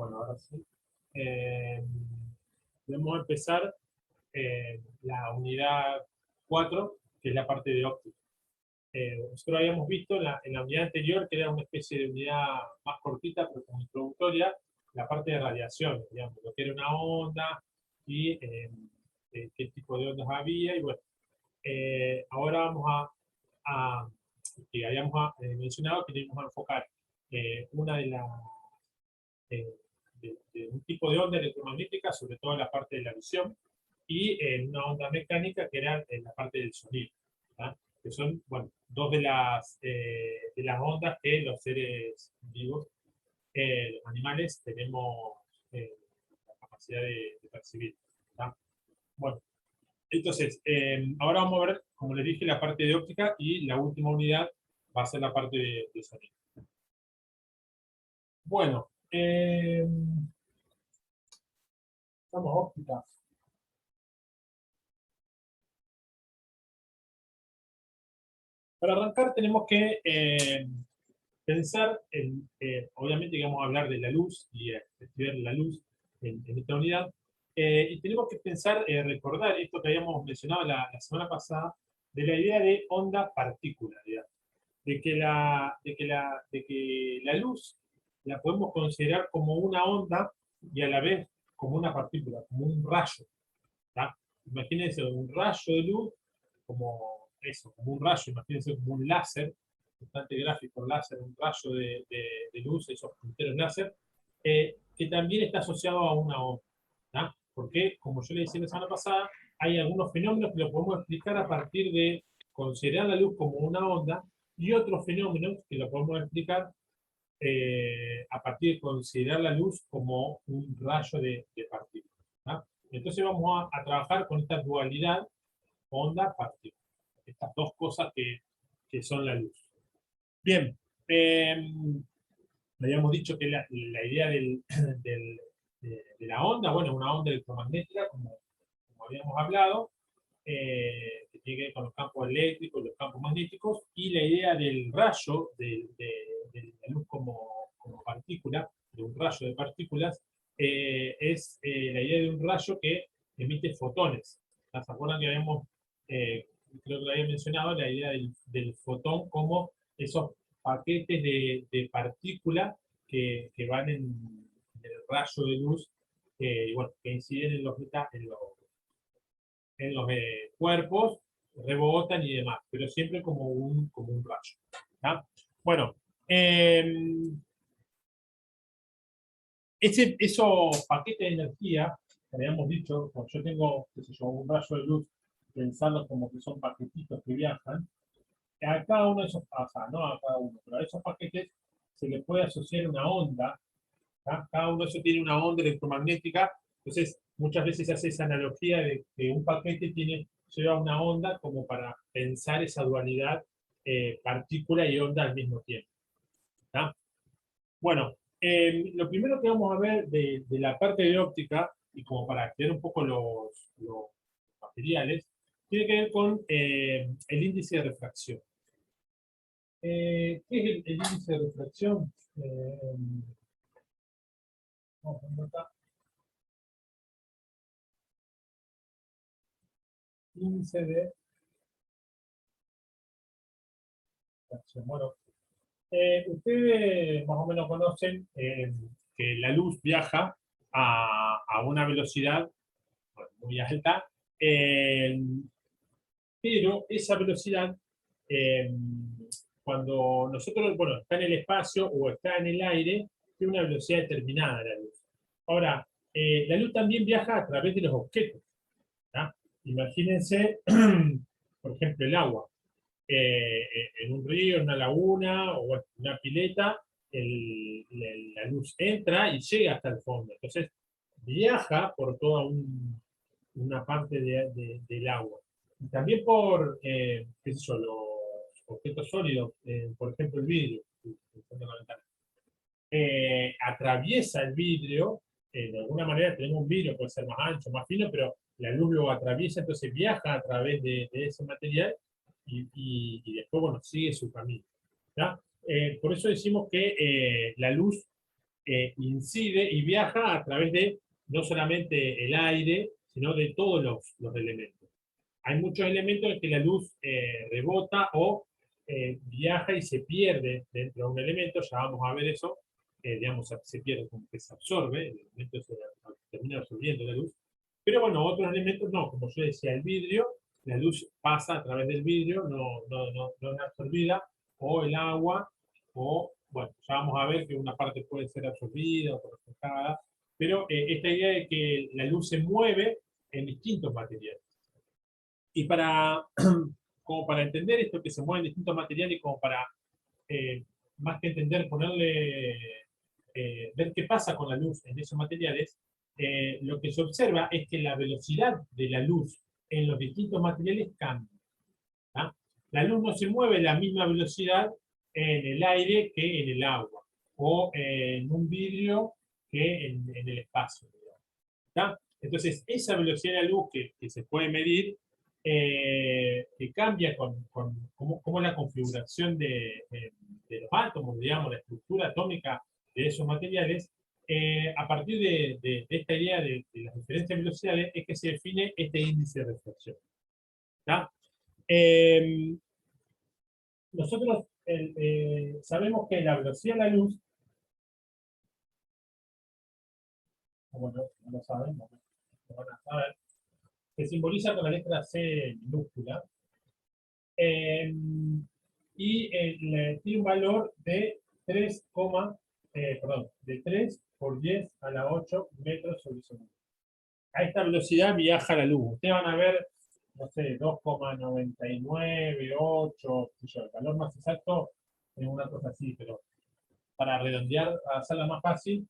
Bueno, ahora sí. Debemos empezar la unidad 4, que es la parte de óptica. Nosotros habíamos visto en la unidad anterior, que era una especie de unidad más cortita, pero como introductoria, la parte de radiación, digamos, lo que era una onda y qué tipo de ondas había. Y bueno, ahora vamos que habíamos mencionado que teníamos a enfocar una eh, de un tipo de onda electromagnética, sobre todo en la parte de la visión, y una onda mecánica que era en la parte del sonido, ¿tá? Que son, bueno, dos de las ondas que los seres vivos, los animales, tenemos la capacidad de percibir, ¿tá? Bueno, entonces, ahora vamos a ver, como les dije, la parte de óptica, y la última unidad va a ser la parte de sonido. Bueno, vamos a óptica. Para arrancar tenemos que pensar obviamente que vamos a hablar de la luz y estudiar la luz en esta unidad, y tenemos que pensar, recordar esto que habíamos mencionado la semana pasada, de la idea de onda-partícula, digamos, de que la luz la podemos considerar como una onda y a la vez como una partícula, como un rayo, ¿tá? Imagínense un rayo de luz como eso, como un rayo, imagínense como un láser, bastante gráfico láser, un rayo de luz, esos punteros láser, que también está asociado a una onda, ¿tá? Porque, como yo le decía la semana pasada, hay algunos fenómenos que lo podemos explicar a partir de considerar la luz como una onda, y otros fenómenos que lo podemos explicar a partir de considerar la luz como un rayo de partículas, ¿tá? Entonces vamos a trabajar con esta dualidad onda-partícula, estas dos cosas que son la luz. Bien, habíamos dicho que la idea de la onda, bueno, una onda electromagnética, como habíamos hablado, que tiene que ver con los campos eléctricos, los campos magnéticos, y la idea del rayo, de la luz como partícula, de un rayo de partículas, es la idea de un rayo que emite fotones. ¿Se acuerdan que habíamos, creo que lo había mencionado, la idea del fotón como esos paquetes de partículas que van en el rayo de luz, bueno, que inciden en los cuerpos, rebotan y demás, pero siempre como un rayo, ¿tá? Bueno, esos paquetes de energía, que habíamos dicho, cuando yo tengo, qué sé yo, un rayo de luz, pensarlos como que son paquetitos que viajan, a cada uno de esos, no a cada uno, pero a esos paquetes se le puede asociar una onda, ¿tá? Cada uno de ellos tiene una onda electromagnética. Entonces muchas veces se hace esa analogía de que un paquete lleva una onda, como para pensar esa dualidad partícula y onda al mismo tiempo, ¿tá? Bueno, lo primero que vamos a ver de la parte de óptica, y como para aclarar un poco los materiales, tiene que ver con el índice de refracción. ¿Qué es el índice de refracción? Vamos a anotar. Índice de refracción. Bueno, ustedes más o menos conocen que la luz viaja a una velocidad, bueno, muy alta, eh, pero esa velocidad, eh, cuando nosotros, bueno, está en el espacio o está en el aire, tiene una velocidad determinada la luz. Ahora, la luz también viaja a través de los objetos, ¿tá? Imagínense, por ejemplo, el agua. En un río, en una laguna o en una pileta, la luz entra y llega hasta el fondo. Entonces, viaja por toda una parte del agua. Y también por, qué sé yo, los objetos sólidos, por ejemplo, el vidrio, atraviesa el vidrio, de alguna manera tenemos un vidrio, puede ser más ancho, más fino, pero la luz lo atraviesa, entonces viaja a través de ese material y después, bueno, sigue su camino, ¿tá? Por eso decimos que la luz incide y viaja a través de no solamente el aire, sino de todos los elementos. Hay muchos elementos en que la luz rebota o viaja y se pierde dentro de un elemento, ya vamos a ver eso, digamos, se pierde como que se absorbe, el elemento se termina absorbiendo la luz, pero bueno, otros elementos no, como yo decía, el vidrio, la luz pasa a través del vidrio, no es absorbida, o el agua, o, bueno, ya vamos a ver que una parte puede ser absorbida o reflejada, pero esta idea de que la luz se mueve en distintos materiales. Y como para entender esto que se mueve en distintos materiales, como para, más que entender, ver qué pasa con la luz en esos materiales, lo que se observa es que la velocidad de la luz en los distintos materiales cambia. ¿tá? La luz no se mueve a la misma velocidad en el aire que en el agua, o en un vidrio que en el espacio. ¿tá? Entonces, esa velocidad de la luz que se puede medir, que cambia como la configuración de los átomos, digamos, la estructura atómica de esos materiales, a partir de esta idea de las diferentes velocidades, es que se define este índice de reflexión. ¿tá? Nosotros sabemos que la velocidad de la luz, bueno, no lo saben, no lo van a saber, se simboliza con la letra C minúscula, eh, y tiene un valor de 3 por 10 a la 8 metros sobre segundo. A esta velocidad viaja la luz. Ustedes van a ver, no sé, 2,998, el valor más exacto es una cosa así, pero para redondear, para hacerla más fácil,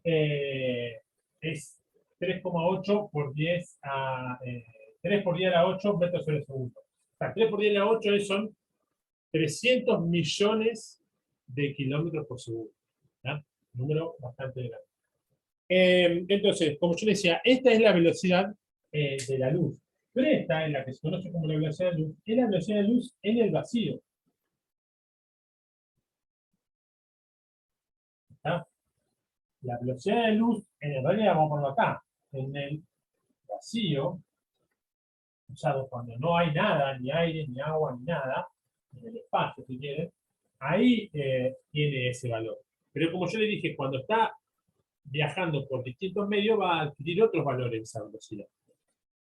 es 3,8 por 10 a 3 por 10 a la 8 metros sobre segundo. O sea, 3 por 10 a la 8 son 300 millones de kilómetros por segundo. ¿tá? Número bastante grande. Entonces, como yo decía, esta es la velocidad de la luz. Pero esta, en la que se conoce como la velocidad de la luz, es la velocidad de la luz en el vacío. ¿tá? La velocidad de la luz, en realidad, vamos a ponerlo acá, en el vacío, o sea, cuando no hay nada, ni aire, ni agua, ni nada, en el espacio, si quieren, ahí tiene ese valor. Pero como yo le dije, cuando está viajando por distintos medios, va a adquirir otros valores esa velocidad.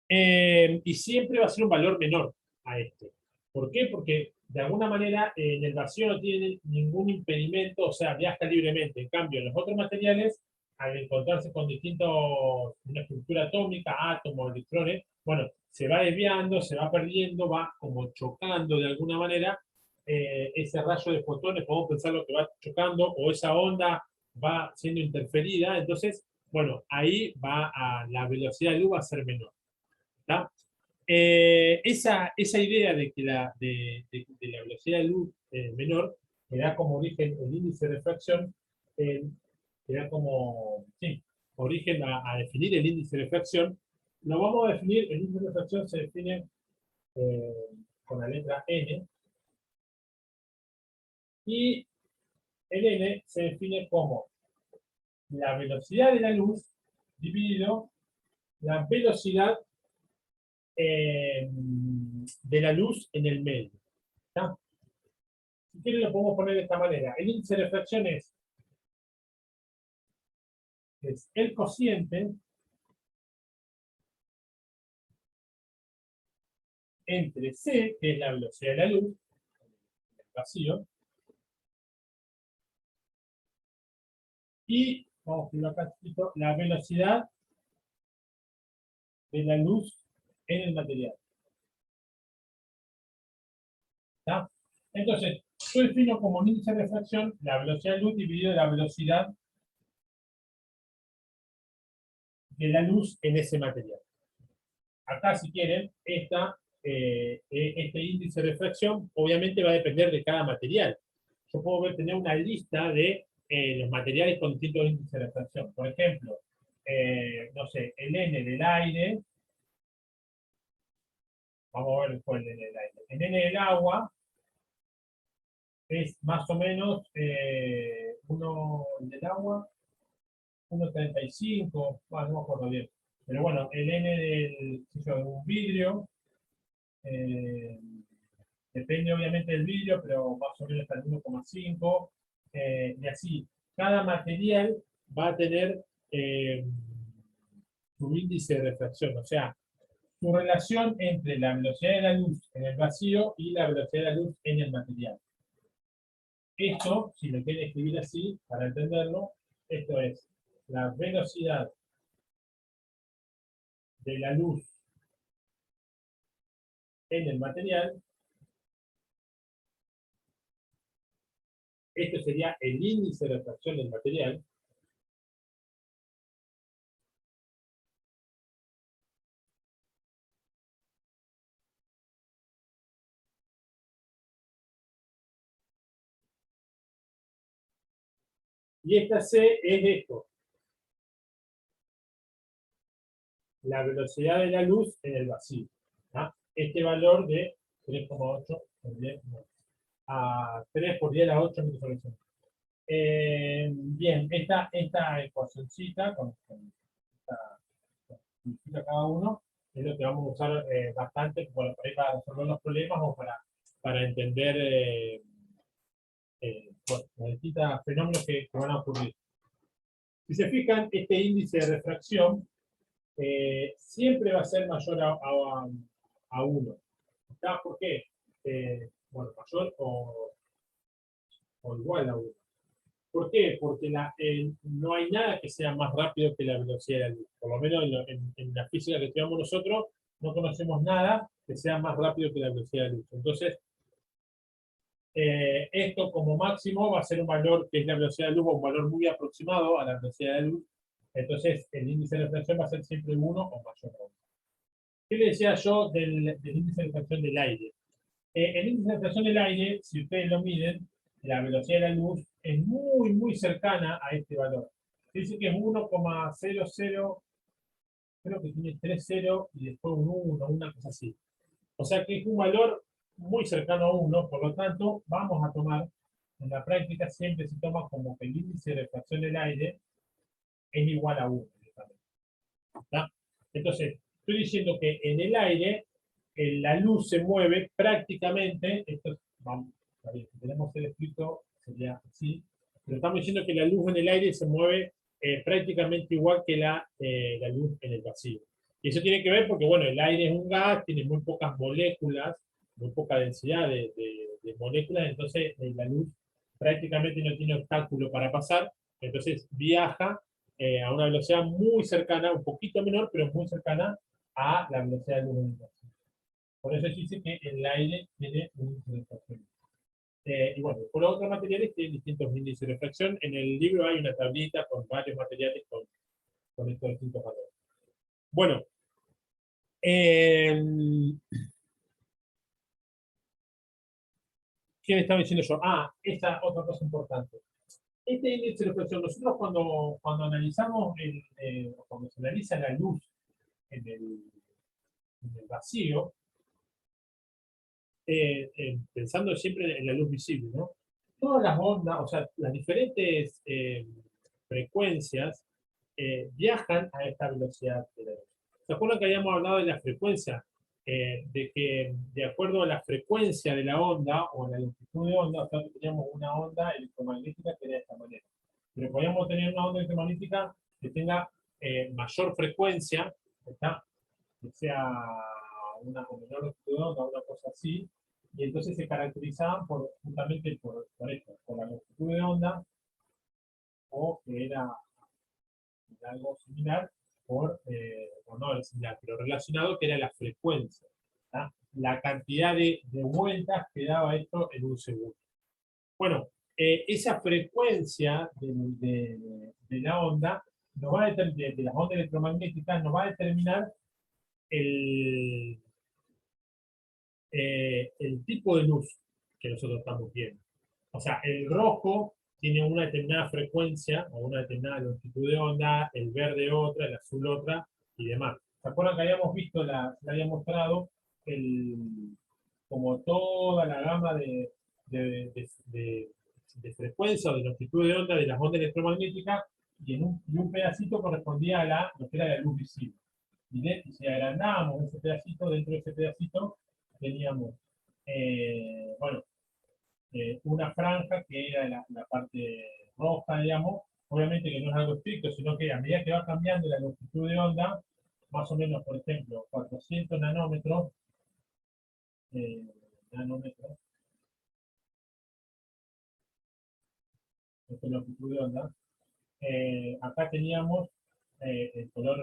Y siempre va a ser un valor menor a este. ¿Por qué? Porque de alguna manera en el vacío no tiene ningún impedimento, o sea, viaja libremente. En cambio, en los otros materiales, al encontrarse con una estructura atómica, átomos, electrones, bueno, se va desviando, se va perdiendo, va como chocando de alguna manera ese rayo de fotones, podemos pensar lo que va chocando, o esa onda va siendo interferida, entonces, bueno, ahí la velocidad de luz va a ser menor. Esa idea de que de la velocidad de luz menor que da como origen el índice de refracción, que da como sí, origen a definir el índice de refracción, lo vamos a definir, el índice de refracción se define eh, con la letra N, y el N se define como la velocidad de la luz dividido la velocidad de la luz en el medio. ¿tá? Si quieren lo podemos poner de esta manera. El índice de refracción es el cociente entre C, que es la velocidad de la luz, el vacío, y, vamos a escribirlo acá, la velocidad de la luz en el material. ¿tá? Entonces, yo defino como un índice de refracción la velocidad de luz dividido la velocidad de la luz en ese material. Acá, si quieren, este índice de refracción obviamente va a depender de cada material. Yo puedo tener una lista de los materiales con distintos índices de refracción. Por ejemplo, no sé, el N del aire, vamos a ver cuál es el N del aire. El N del agua es más o menos uno del agua, 1,35, bueno, no me acuerdo bien. Pero bueno, el N de un vidrio, eh, depende obviamente del vidrio, pero más o menos hasta el 1,5, y así. Cada material va a tener su índice de refracción, o sea, su relación entre la velocidad de la luz en el vacío y la velocidad de la luz en el material. Esto, si lo quieren escribir así, para entenderlo, esto es la velocidad de la luz en el material. Esto sería el índice de refracción del material. Y esta C es esto, la velocidad de la luz en el vacío. ¿Ah? Este valor de 3,8 a 3 por 10 a la 8 metros sobre segundo. Bien, esta ecuacióncita con esta cada uno es lo que vamos a usar bastante para resolver los problemas o para entender bueno, los distintos fenómenos que van a ocurrir. Si se fijan, este índice de refracción siempre va a ser mayor a 1. ¿Por qué? Bueno, mayor o igual a 1. ¿Por qué? Porque no hay nada que sea más rápido que la velocidad de la luz. Por lo menos en la física que estudiamos nosotros, no conocemos nada que sea más rápido que la velocidad de la luz. Entonces, esto como máximo va a ser un valor que es la velocidad de la luz, un valor muy aproximado a la velocidad de la luz. Entonces, el índice de refracción va a ser siempre 1 o mayor a 1. ¿Qué le decía yo del índice de refracción del aire? El índice de refracción del aire, si ustedes lo miden, la velocidad de la luz es muy, muy cercana a este valor. Dice que es 1,00, creo que tiene 3,0 y después un 1, una cosa así. O sea que es un valor muy cercano a 1, por lo tanto, vamos a tomar, en la práctica siempre se toma como que el índice de refracción del aire es igual a 1. ¿Está? Entonces, estoy diciendo que en el aire la luz se mueve prácticamente, esto vamos, si tenemos el escrito sería así, pero estamos diciendo que la luz en el aire se mueve prácticamente igual que la luz en el vacío. Y eso tiene que ver porque, bueno, el aire es un gas, tiene muy pocas moléculas, muy poca densidad de moléculas, entonces la luz prácticamente no tiene obstáculo para pasar, entonces viaja a una velocidad muy cercana, un poquito menor, pero muy cercana a la velocidad de la luz en el vacío. Por eso se dice que el aire tiene un índice de refracción. Y bueno, por los otros materiales tienen distintos índices de refracción. En el libro hay una tablita con varios materiales con estos distintos valores. Bueno, ¿qué me estaba diciendo yo? Esta otra cosa importante. Este índice de reflexión, nosotros cuando analizamos, cuando se analiza la luz en el vacío, pensando siempre en la luz visible, ¿no? Todas las ondas, o sea, las diferentes frecuencias viajan a esta velocidad de la luz. ¿Se acuerdan que habíamos hablado de la frecuencia? De que de acuerdo a la frecuencia de la onda o a la longitud de onda, o sea, teníamos una onda electromagnética que era de esta manera. Pero podíamos tener una onda electromagnética que tenga mayor frecuencia, ¿está? Que sea una menor longitud de onda, una cosa así, y entonces se caracterizaban justamente por esto, por la longitud de onda, o que era algo similar, o no era similar, pero relacionado, que era la frecuencia, ¿tá? La cantidad de vueltas que daba esto en un segundo. Bueno, esa frecuencia de la onda nos va a de las ondas electromagnéticas nos va a determinar el tipo de luz que nosotros estamos viendo. O sea, el rojo tiene una determinada frecuencia o una determinada longitud de onda, el verde otra, el azul otra y demás. ¿Se acuerdan que habíamos visto, le había mostrado como toda la gama de frecuencia o de longitud de onda de las ondas electromagnéticas y un pedacito correspondía a lo que era la luz visible. Y si agrandábamos ese pedacito, dentro de ese pedacito teníamos, bueno, una franja que era la parte roja, digamos, obviamente que no es algo estricto, sino que a medida que va cambiando la longitud de onda, más o menos, por ejemplo, 400 nanómetros, eh, nanómetros, esta es la longitud de onda, acá teníamos el color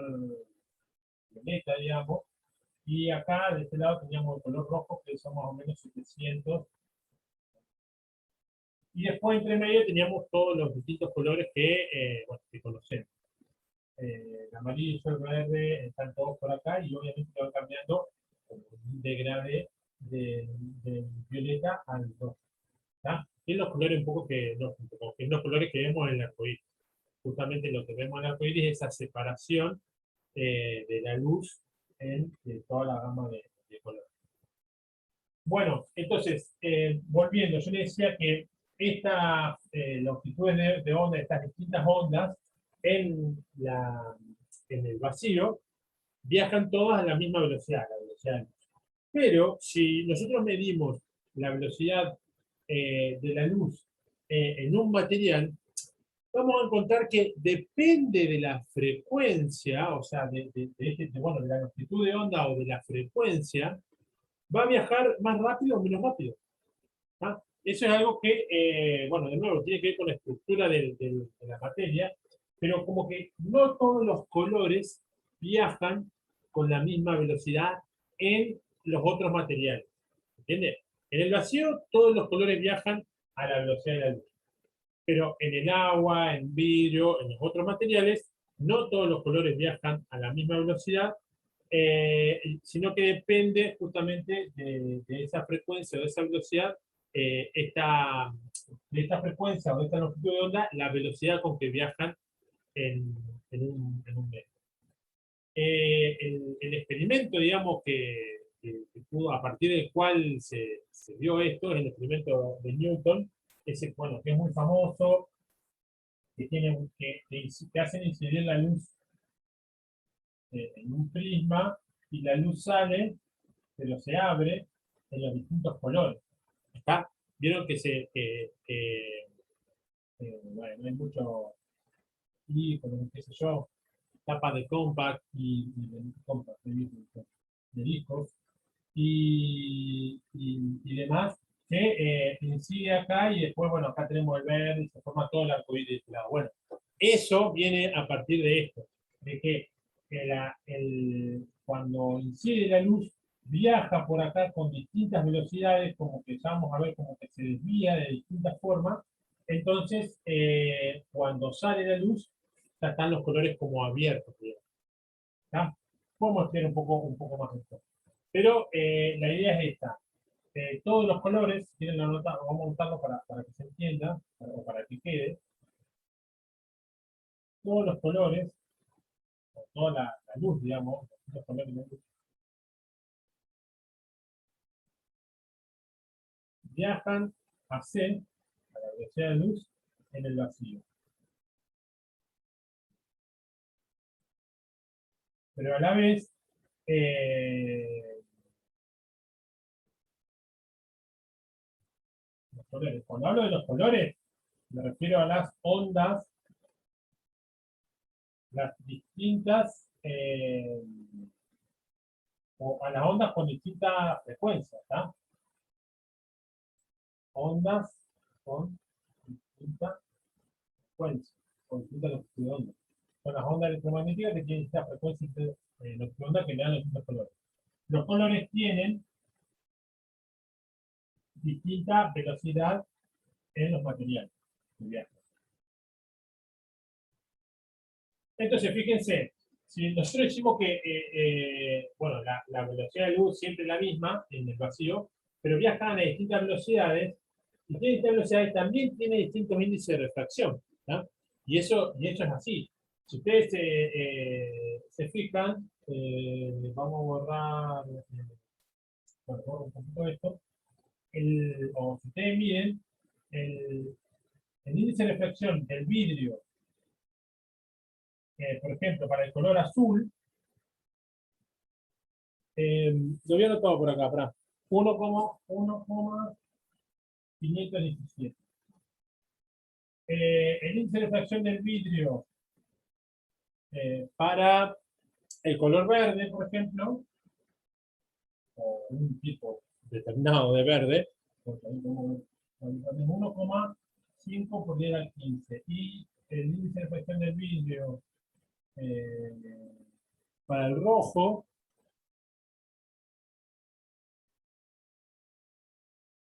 violeta, digamos, y acá de este lado teníamos el color rojo, que son más o menos 700. Y después entre medio teníamos todos los distintos colores bueno, que conocemos. El amarillo, el verde, están todos por acá y obviamente van cambiando como un degradé del violeta al rojo. ¿Tá? Y los colores un poco que los colores que vemos en el arcoíris. Justamente lo que vemos en el arcoíris es esa separación de la luz de toda la gama de colores. Bueno, entonces, volviendo, yo le decía que estas longitudes de onda, estas distintas ondas en el vacío, viajan todas a la misma velocidad, la velocidad de luz. Pero si nosotros medimos la velocidad de la luz en un material, vamos a encontrar que depende de la frecuencia, o sea, bueno, de la longitud de onda o de la frecuencia, va a viajar más rápido o menos rápido. ¿Ah? Eso es algo que, bueno, de nuevo, tiene que ver con la estructura de la materia, pero como que no todos los colores viajan con la misma velocidad en los otros materiales. ¿Entiendes? En el vacío todos los colores viajan a la velocidad de la luz, pero en el agua, en vidrio, en los otros materiales, no todos los colores viajan a la misma velocidad, sino que depende justamente de esa frecuencia o de esa velocidad, de esta frecuencia o de esta longitud de onda, la velocidad con que viajan en, en un medio. El experimento, digamos, que pudo, a partir del cual se vio esto, es el experimento de Newton, ese, bueno, que es muy famoso, que hacen incidir la luz en un prisma y la luz sale, pero se abre en los distintos colores. ¿Está? Vieron bueno, no hay mucho como qué sé yo, tapa de compact de discos y demás, que incide acá y después, bueno, acá tenemos el verde y se forma todo el arcoíris de este lado. Bueno, eso viene a partir de esto, de que cuando incide la luz, viaja por acá con distintas velocidades, como que ya vamos a ver como que se desvía de distintas formas. Entonces, cuando sale la luz, ya están los colores como abiertos, digamos. ¿Está? Podemos estudiar un poco más esto. Pero la idea es esta. Todos los colores, si quieren anotar, vamos a anotarlo para que se entienda, o para que quede. Todos los colores, o toda la luz, digamos, los colores de la luz, viajan a C, a la velocidad de luz, en el vacío. Pero a la vez, los colores. Cuando hablo de los colores, me refiero a las ondas, las distintas, o a las ondas con distintas frecuencias, ¿está? Ondas con distintas frecuencias, con distintas longitud de onda. Son las ondas electromagnéticas que tienen distintas frecuencias de longitud de onda que le dan los distintos colores. Los colores tienen distinta velocidad en los materiales de viaje. Entonces, fíjense, si nosotros decimos que, bueno, la velocidad de luz siempre es la misma en el vacío, pero viajan a distintas velocidades, y tiene distintas velocidades también tiene distintos índices de refracción. ¿No? Y eso es así. Si ustedes se fijan, vamos a borrar, bueno, borro un poquito esto, o si ustedes miren, el índice de reflexión del vidrio por ejemplo, para el color azul, lo voy a anotar por acá, para 1,517. El índice de fracción del vidrio para el color verde, por ejemplo, o un tipo determinado de verde, porque ahí como 1,5 por 10 al 15. Y el índice de fracción del vidrio eh, para el rojo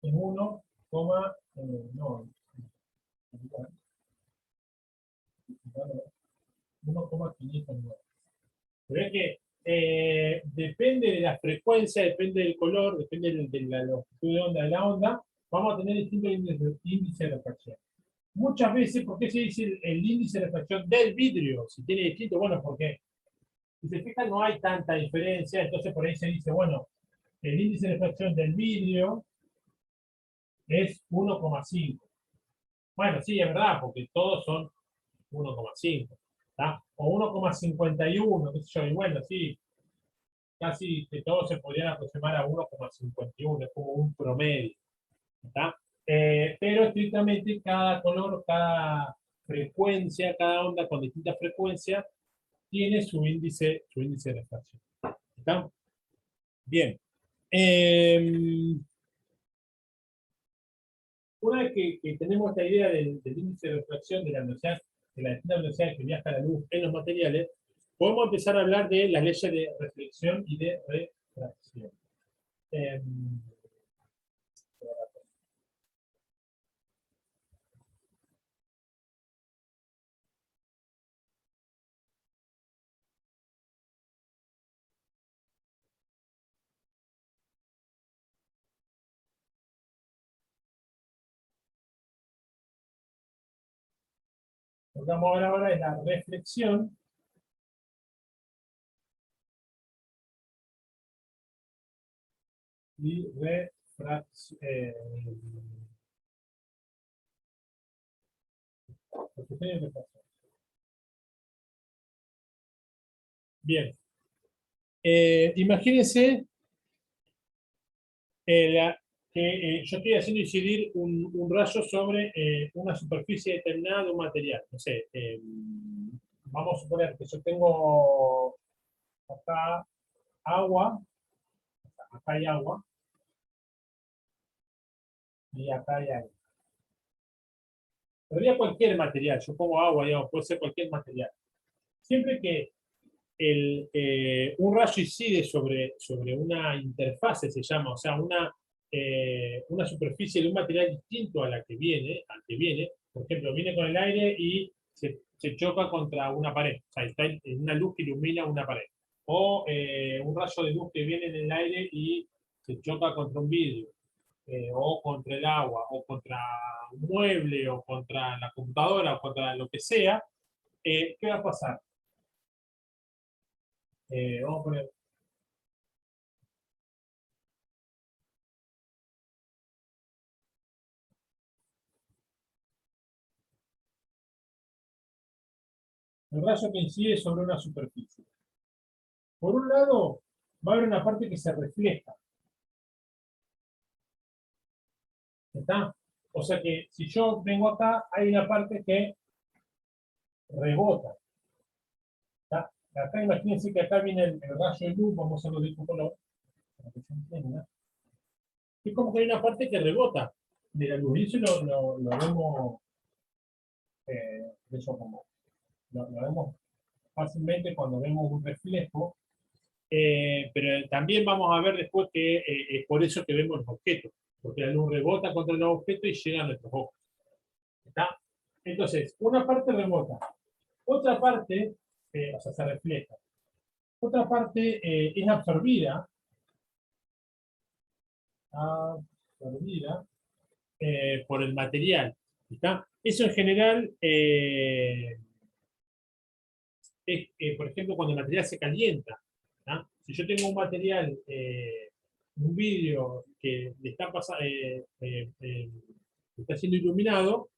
es 1, no, 1,509. Pero es que depende de la frecuencia, depende del color, depende de la longitud de onda de la onda, vamos a tener distintos índices de refracción. Muchas veces, ¿por qué se dice el índice de refracción del vidrio? Si tiene distinto, bueno, porque si se fijan no hay tanta diferencia, entonces por ahí se dice, bueno, el índice de refracción del vidrio es 1,5. Bueno, sí, es verdad, porque todos son 1,5. O 1,51, qué sé yo, y bueno, sí, casi que todos se podrían aproximar a 1,51, es como un promedio. ¿Está? Pero estrictamente cada color, cada frecuencia, cada onda con distintas frecuencias tiene su índice de refracción. ¿Está? Bien. Una vez que tenemos esta idea del índice de refracción de la velocidad, de la distintas velocidades que viaja la luz en los materiales, podemos empezar a hablar de las leyes de reflexión y de refracción. Eh, Lo que vamos a ver ahora es la reflexión y refracción. Bien. Imagínense que yo estoy haciendo incidir un rayo sobre una superficie determinada de un material. No sé, vamos a suponer que yo tengo acá agua, acá hay agua, y acá hay aire. Podría cualquier material, yo pongo agua, digamos, puede ser cualquier material. Siempre que un rayo incide sobre una interfase, se llama, o sea, una superficie de un material distinto a la que viene, al que viene, por ejemplo, viene con el aire y se choca contra una pared, o sea, está en una luz que ilumina una pared. O un rayo de luz que viene en el aire y se choca contra un vidrio, o contra el agua, o contra un mueble, o contra la computadora, o contra lo que sea, ¿qué va a pasar? Vamos a poner, el rayo que incide sobre una superficie. Por un lado, va a haber una parte que se refleja. ¿Está? O sea que si yo vengo acá, hay una parte que rebota. ¿Está? Acá imagínense que acá viene el rayo de luz, vamos a hacerlo de otro color, para que se entienda. Es como que hay una parte que rebota de la luz. Y eso lo vemos, eso como, lo vemos fácilmente cuando vemos un reflejo. Pero también vamos a ver después que es por eso que vemos los objetos, porque la luz rebota contra los objetos y llega a nuestros ojos. ¿Está? Entonces, una parte rebota, otra parte, o sea, se refleja, otra parte es absorbida por el material. ¿Está? Eso en general es, por ejemplo, cuando el material se calienta. ¿Tá? Si yo tengo un material, un vidrio que le está, está siendo iluminado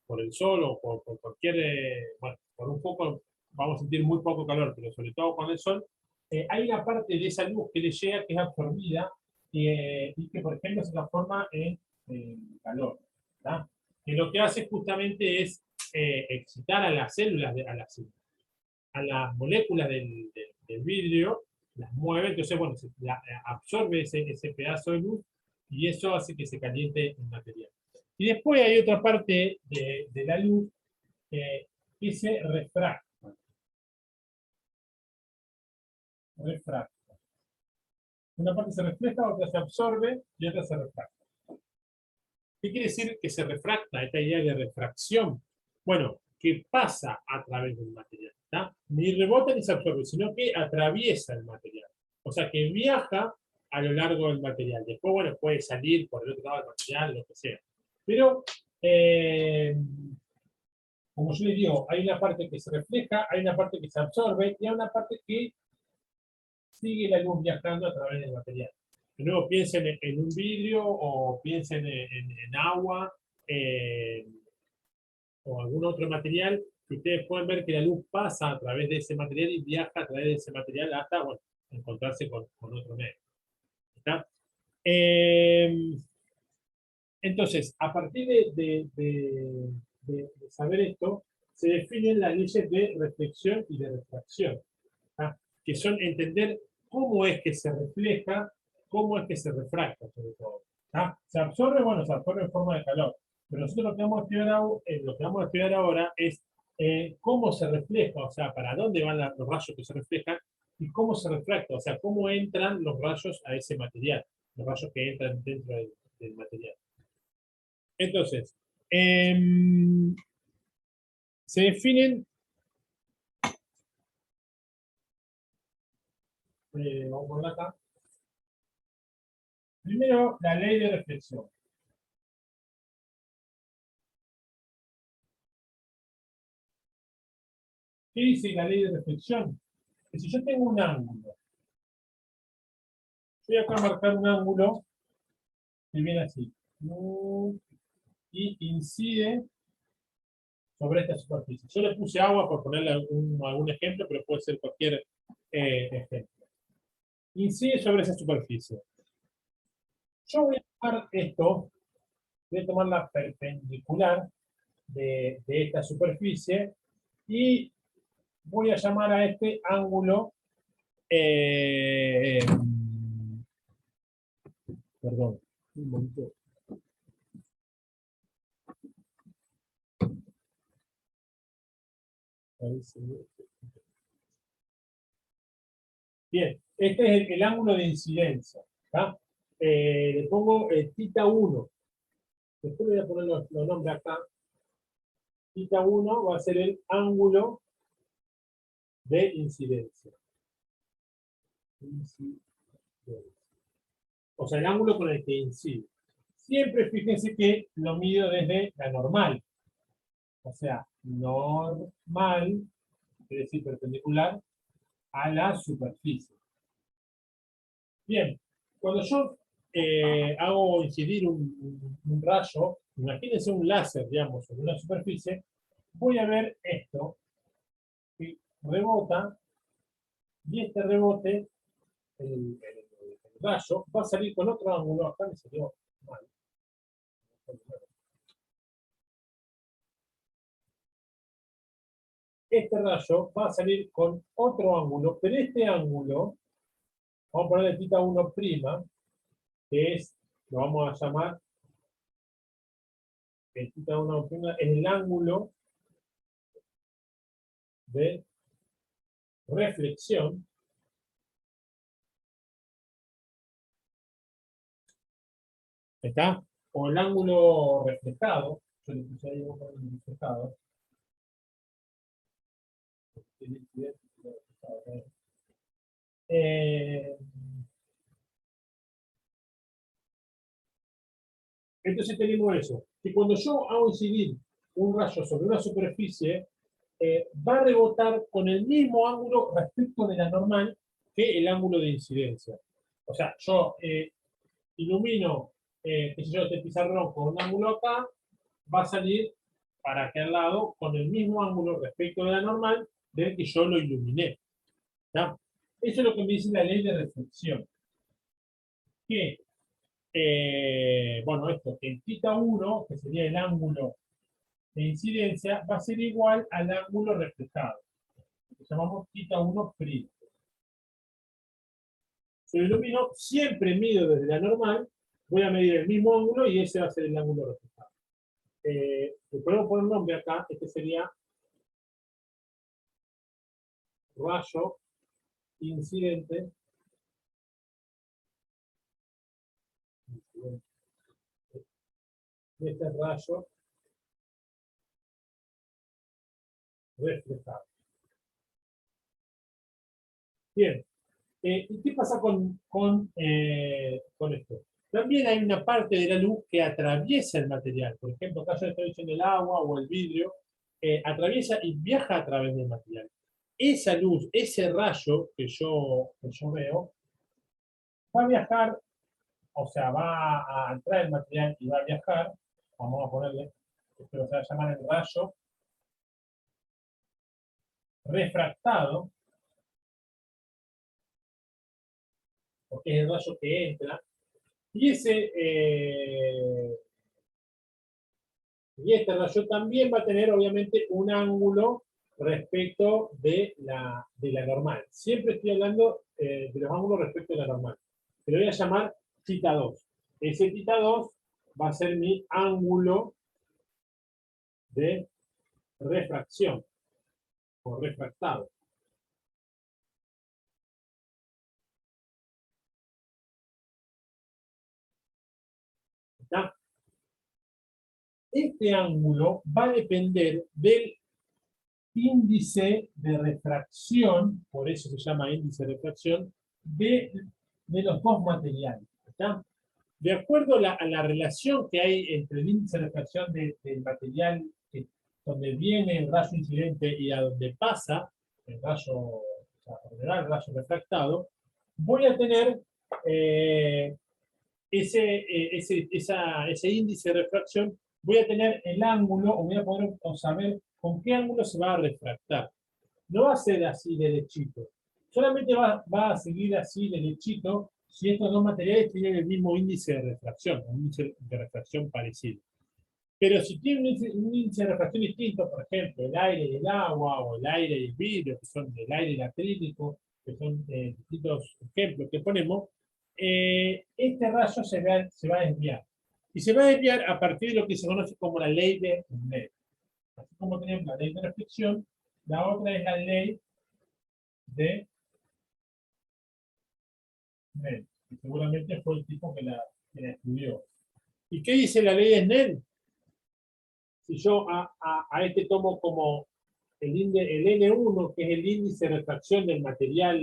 por el sol o por cualquier, bueno, por un foco vamos a sentir muy poco calor, pero sobre todo con el sol, hay una parte de esa luz que le llega que es absorbida y que, por ejemplo, se transforma en calor. ¿Tá? Que lo que hace justamente es excitar a las células, a las moléculas del vidrio, las mueve, entonces, bueno, absorbe ese pedazo de luz y eso hace que se caliente el material. Y después hay otra parte de la luz que se refracta. Una parte se refleja, otra se absorbe y otra se refracta. ¿Qué quiere decir que se refracta? Esta idea de refracción. Bueno, que pasa a través del material. ¿Tá? Ni rebota ni se absorbe, sino que atraviesa el material. O sea, que viaja a lo largo del material. Después, bueno, puede salir por el otro lado del material, lo que sea. Pero, como yo les digo, hay una parte que se refleja, hay una parte que se absorbe y hay una parte que sigue la luz viajando a través del material. De nuevo, piensen en un vidrio o piensen en agua o algún otro material que ustedes pueden ver que la luz pasa a través de ese material y viaja a través de ese material hasta, bueno, encontrarse con otro medio. ¿Está? Entonces, a partir de saber esto, se definen las leyes de reflexión y de refracción, ¿tá? Que son entender cómo es que se refleja, cómo es que se refracta, sobre todo. ¿Tá? Se absorbe, bueno, se absorbe en forma de calor. Pero nosotros lo que vamos a estudiar ahora es cómo se refleja, o sea, para dónde van los rayos que se reflejan y cómo se refracta, o sea, cómo entran los rayos a ese material, los rayos que entran dentro del material. Entonces, se definen, vamos a ponerla acá. Primero, la ley de reflexión. ¿Qué dice la ley de reflexión? Que si yo tengo un ángulo, voy acá a marcar un ángulo que viene así, y incide sobre esta superficie. Yo le puse agua por ponerle algún ejemplo, pero puede ser cualquier ejemplo. Incide sobre esa superficie. Yo voy a tomar esto, voy a tomar la perpendicular de esta superficie y voy a llamar a este ángulo, perdón, un momento. Bien, este es el ángulo de incidencia. ¿Tá? Le pongo θ 1. Después voy a poner los nombres acá. θ 1 va a ser el ángulo de incidencia. O sea, el ángulo con el que incide. Siempre fíjense que lo mido desde la normal. O sea, normal, quiere decir perpendicular, a la superficie. Bien, cuando yo hago incidir un rayo, imagínense un láser, digamos, en una superficie, voy a ver esto, que rebota, y este rebote, el rayo, va a salir con otro ángulo, acá me salió mal. Este rayo va a salir con otro ángulo, pero este ángulo, vamos a ponerle θ 1', que es, lo vamos a llamar, el θ 1', es el ángulo de reflexión. ¿Está? O el ángulo reflejado, yo le puse ahí un reflejado. Entonces tenemos eso, que cuando yo hago incidir un rayo sobre una superficie, va a rebotar con el mismo ángulo respecto de la normal que el ángulo de incidencia. O sea, yo ilumino, qué sé yo, este pizarrón con un ángulo acá, va a salir para aquel lado con el mismo ángulo respecto de la normal del que yo lo iluminé. ¿Está? Eso es lo que me dice la ley de reflexión. Que, bueno, esto, el θ1, que sería el ángulo de incidencia, va a ser igual al ángulo reflejado. Lo llamamos θ1 frío. Si lo ilumino, siempre mido desde la normal, voy a medir el mismo ángulo y ese va a ser el ángulo reflejado. Le podemos poner un nombre acá, este sería rayo incidente. Este es rayo reflejado. Bien, ¿y qué pasa con esto? También hay una parte de la luz que atraviesa el material. Por ejemplo, acá yo estoy diciendo el agua o el vidrio, atraviesa y viaja a través del material. Esa luz, ese rayo que yo veo, va a viajar, o sea, va a entrar el material y va a viajar. Vamos a ponerle, esto se va a llamar el rayo refractado, porque es el rayo que entra. Y y este rayo también va a tener, obviamente, un ángulo respecto de la normal. Siempre estoy hablando de los ángulos respecto de la normal. Se lo voy a llamar θ2. Ese θ2 va a ser mi ángulo de refracción o refractado. ¿Está? Este ángulo va a depender del índice de refracción, por eso se llama índice de refracción, de los dos materiales. ¿Está? De acuerdo a la relación que hay entre el índice de refracción del material donde viene el rayo incidente y a donde pasa el rayo, o sea, el rayo refractado, voy a tener ese índice de refracción, voy a tener el ángulo, o voy a poder saber con qué ángulo se va a refractar. No va a ser así derechito. Solamente va a seguir así derechito si estos dos materiales tienen el mismo índice de refracción, un índice de refracción parecido. Pero si tienen un índice de refracción distinto, por ejemplo, el aire y el agua, o el aire y el vidrio, que son el aire y el acrílico, que son distintos ejemplos que ponemos, este rayo se va a desviar. Y se va a desviar a partir de lo que se conoce como la ley de Snell. Así como tenemos la ley de reflexión, la otra es la ley de Snell, que seguramente fue el tipo que la estudió. ¿Y qué dice la ley de Snell? Si yo a este tomo como el N1, que es el índice de refracción del material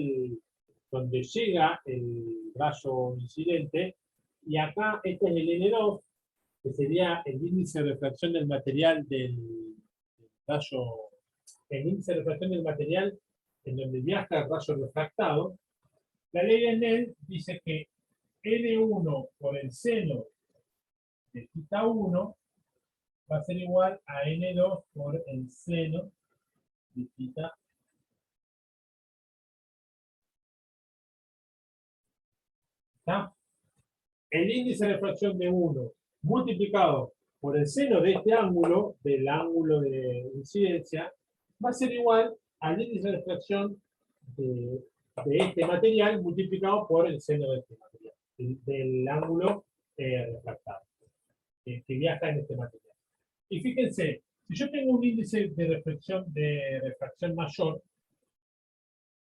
donde llega el rayo incidente, y acá este es el N2, que sería el índice de refracción del material del rayo, el índice de refracción del material en donde viaja el rayo refractado. La ley de Snell dice que N1 por el seno de θ1 va a ser igual a N2 por el seno de θ. ¿Está? El índice de refracción de 1 multiplicado por el seno de este ángulo, del ángulo de incidencia, va a ser igual al índice de refracción de este material multiplicado por el seno de este material, del ángulo refractado, que viaja en este material. Y fíjense, si yo tengo un índice de refracción mayor,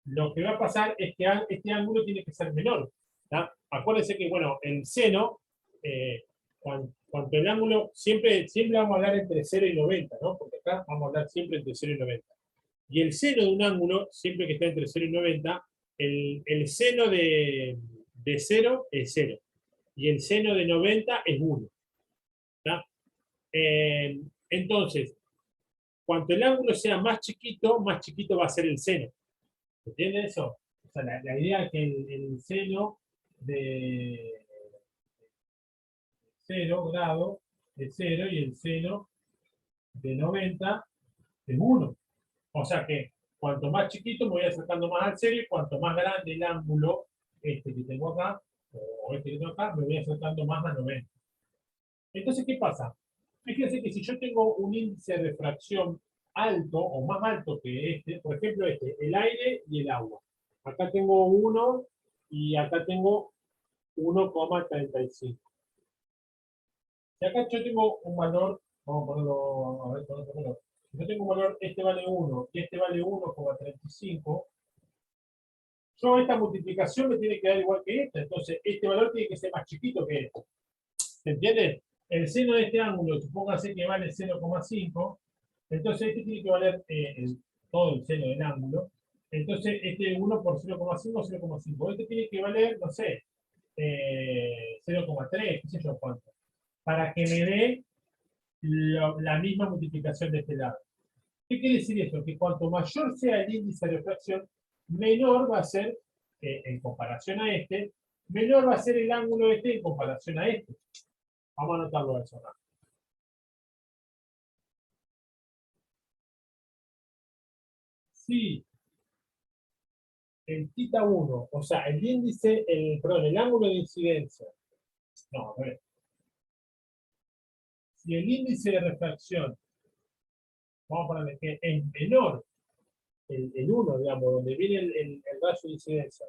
lo que va a pasar es que este ángulo tiene que ser menor. ¿Tá? Acuérdense que, bueno, el seno, cuanto el ángulo, siempre vamos a hablar entre 0 y 90, ¿no? Porque acá vamos a hablar siempre entre 0 y 90. Y el seno de un ángulo, siempre que está entre 0 y 90, el seno de 0 es 0. Y el seno de 90 es 1. ¿Tá? Entonces, cuanto el ángulo sea más chiquito va a ser el seno. ¿Entienden eso? O sea, la idea es que el seno de 0 grado es 0 y el seno de 90 es 1. O sea que cuanto más chiquito me voy acercando más al cero y cuanto más grande el ángulo este que tengo acá, o este que tengo acá, me voy acercando más a 90. Entonces, ¿qué pasa? Fíjense que si yo tengo un índice de refracción alto o más alto que este, por ejemplo este, el aire y el agua. Acá tengo 1 y acá tengo 1,35. Si acá yo tengo un valor, vamos a ponerlo, a ver, ponerlo. Si yo tengo un valor, este vale 1 y este vale 1,35, yo esta multiplicación me tiene que dar igual que esta, entonces este valor tiene que ser más chiquito que este. ¿Se entiende? El seno de este ángulo, supóngase que vale 0,5, entonces este tiene que valer todo el seno del ángulo. Entonces este 1 por 0,5, 0,5. Este tiene que valer, no sé, 0,3, qué sé yo cuánto, para que me dé la misma multiplicación de este lado. ¿Qué quiere decir esto? Que cuanto mayor sea el índice de refracción, menor va a ser, en comparación a este, menor va a ser el ángulo de este en comparación a este. Vamos a anotarlo eso acá. Si el θ 1, o sea, el índice, perdón, el ángulo de incidencia, no, a ver, si el índice de refracción, vamos a ponerle que es menor, el 1, digamos, donde viene el rayo de incidencia,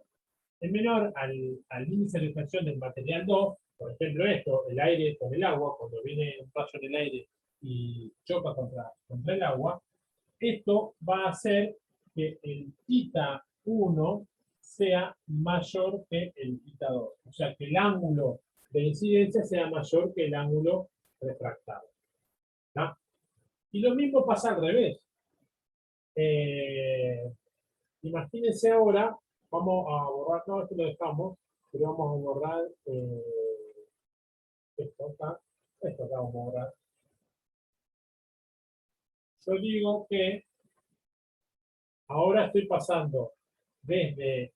es menor al índice de refracción del material 2, por ejemplo esto, el aire con el agua, cuando viene un rayo en el aire y choca contra el agua, esto va a hacer que el θ 1 sea mayor que el θ 2. O sea, que el ángulo de incidencia sea mayor que el ángulo refractado. ¿No? Y lo mismo pasa al revés. Imagínense ahora, vamos a borrar, no, esto lo dejamos, pero vamos a borrar esto acá vamos a borrar. Yo digo que ahora estoy pasando desde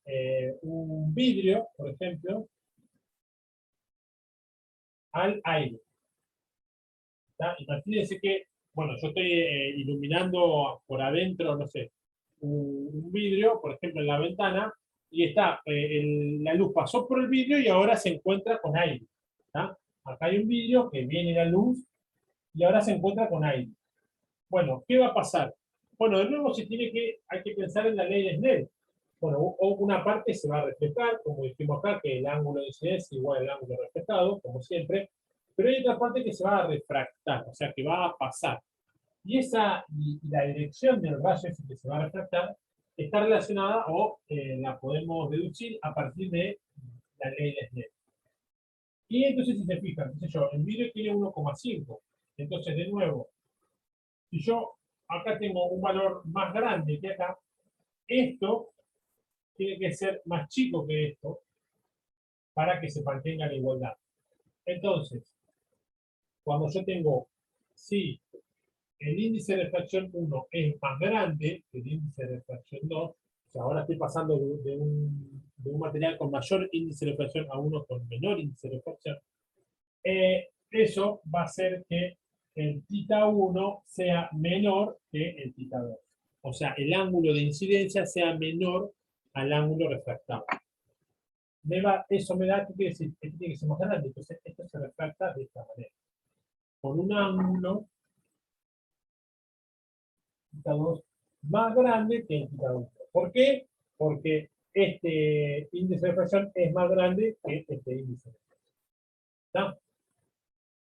un vidrio, por ejemplo, al aire. ¿Tá? Imagínense que, bueno, yo estoy iluminando por adentro, no sé, un vidrio, por ejemplo, en la ventana, y está, la luz pasó por el vidrio y ahora se encuentra con aire. ¿Tá? Acá hay un vidrio que viene la luz y ahora se encuentra con aire. Bueno, ¿qué va a pasar? Bueno, de nuevo hay que pensar en la ley de Snell. Bueno, una parte se va a reflejar, como dijimos acá, que el ángulo de incidencia es igual al ángulo reflejado, como siempre, pero hay otra parte que se va a refractar, o sea, que va a pasar. Y la dirección del rayo ese que se va a refractar está relacionada o la podemos deducir a partir de la ley de Snell. Y entonces, si se fijan, qué sé yo, el vidrio tiene 1,5. Entonces, de nuevo, si yo acá tengo un valor más grande que acá, esto tiene que ser más chico que esto para que se mantenga la igualdad. Entonces, cuando yo tengo, si el índice de refracción 1 es más grande que el índice de refracción 2, o sea, ahora estoy pasando de un material con mayor índice de refracción a uno con menor índice de refracción, eso va a hacer que el θ 1 sea menor que el θ 2. O sea, el ángulo de incidencia sea menor al ángulo refractado. Eso me da, ¿qué quiere decir? Que tiene que ser más grande. Entonces, esto se refracta de esta manera. Con un ángulo θ 2 más grande que el θ 1. ¿Por qué? Porque este índice de refracción es más grande que este índice de refracción. ¿Está?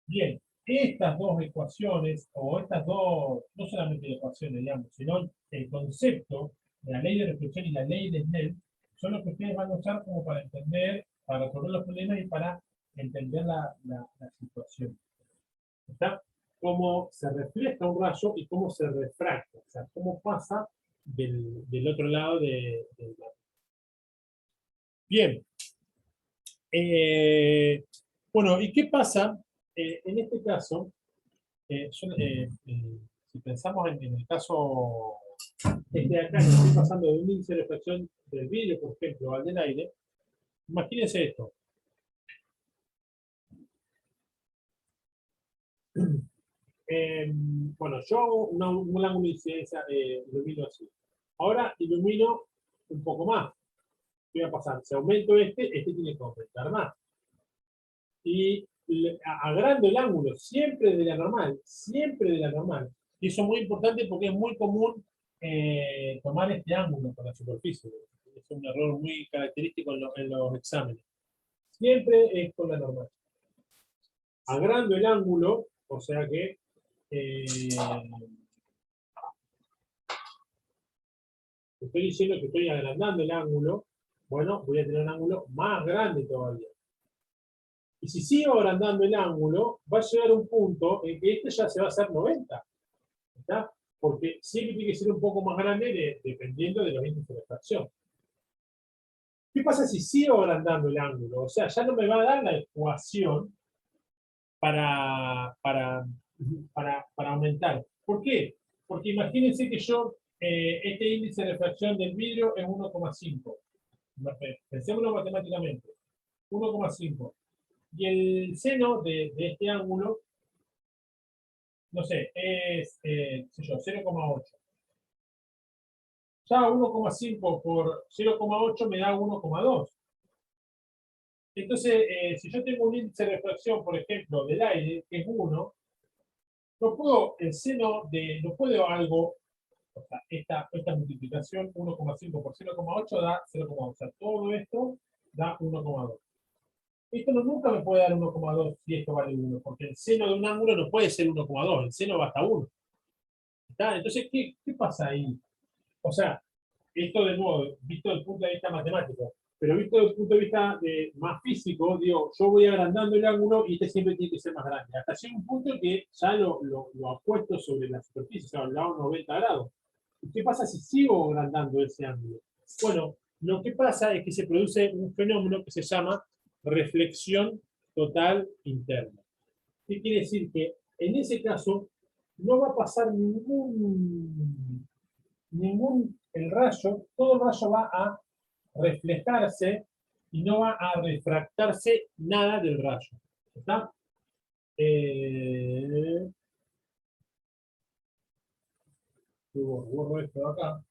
Bien, estas dos ecuaciones, o estas dos, no solamente ecuaciones, digamos, sino el concepto de la ley de reflexión y la ley de Snell, son los que ustedes van a usar como para entender, para resolver los problemas y para entender la situación. ¿Está? Cómo se refleja un rayo y cómo se refracta, o sea, cómo pasa del otro lado del rayo. Bien. Bueno, ¿y qué pasa en este caso? Si pensamos en el caso de acá, que estoy pasando de un índice de refracción del vidrio, por ejemplo, al del aire, imagínense esto. bueno, yo hago un ángulo de incidencia, ilumino así. Ahora ilumino un poco más. ¿Qué va a pasar? Si aumento este tiene que aumentar más. Y agrando el ángulo, siempre de la normal, siempre de la normal. Y eso es muy importante porque es muy común tomar este ángulo con la superficie. Es un error muy característico en los exámenes. Siempre es con la normal. Agrando el ángulo, o sea que estoy diciendo que estoy agrandando el ángulo, bueno, voy a tener un ángulo más grande todavía. Y si sigo agrandando el ángulo, va a llegar un punto en que este ya se va a hacer 90. ¿Está? Porque siempre tiene que ser un poco más grande dependiendo de los índices de refracción. ¿Qué pasa si sigo agrandando el ángulo? O sea, ya no me va a dar la ecuación para, para, para aumentar. ¿Por qué? Porque imagínense que yo, este índice de refracción del vidrio es 1,5. Pensémoslo matemáticamente. 1,5. Y el seno de este ángulo, no sé, es, qué sé yo, 0,8. Ya 1,5 por 0,8 me da 1,2. Entonces, si yo tengo un índice de refracción, por ejemplo, del aire, que es 1, no puedo, el seno de, no puedo algo, o sea, esta multiplicación 1,5 por 0,8 da 0,2. O sea, todo esto da 1,2. Esto nunca me puede dar 1,2 si esto vale 1, porque el seno de un ángulo no puede ser 1,2, el seno va hasta 1. ¿Está? Entonces, ¿qué pasa ahí? O sea, esto de nuevo, visto desde el punto de vista matemático, pero visto desde el punto de vista más físico, digo, yo voy agrandando el ángulo y este siempre tiene que ser más grande. Hasta llega un punto que ya lo apuesto sobre la superficie, o sea, al lado 90 grados. ¿Y qué pasa si sigo agrandando ese ángulo? Bueno, lo que pasa es que se produce un fenómeno que se llama reflexión total interna. ¿Qué quiere decir? Que en ese caso no va a pasar el rayo, todo el rayo va a reflejarse y no va a refractarse nada del rayo. ¿Está? Eh, borro esto de acá.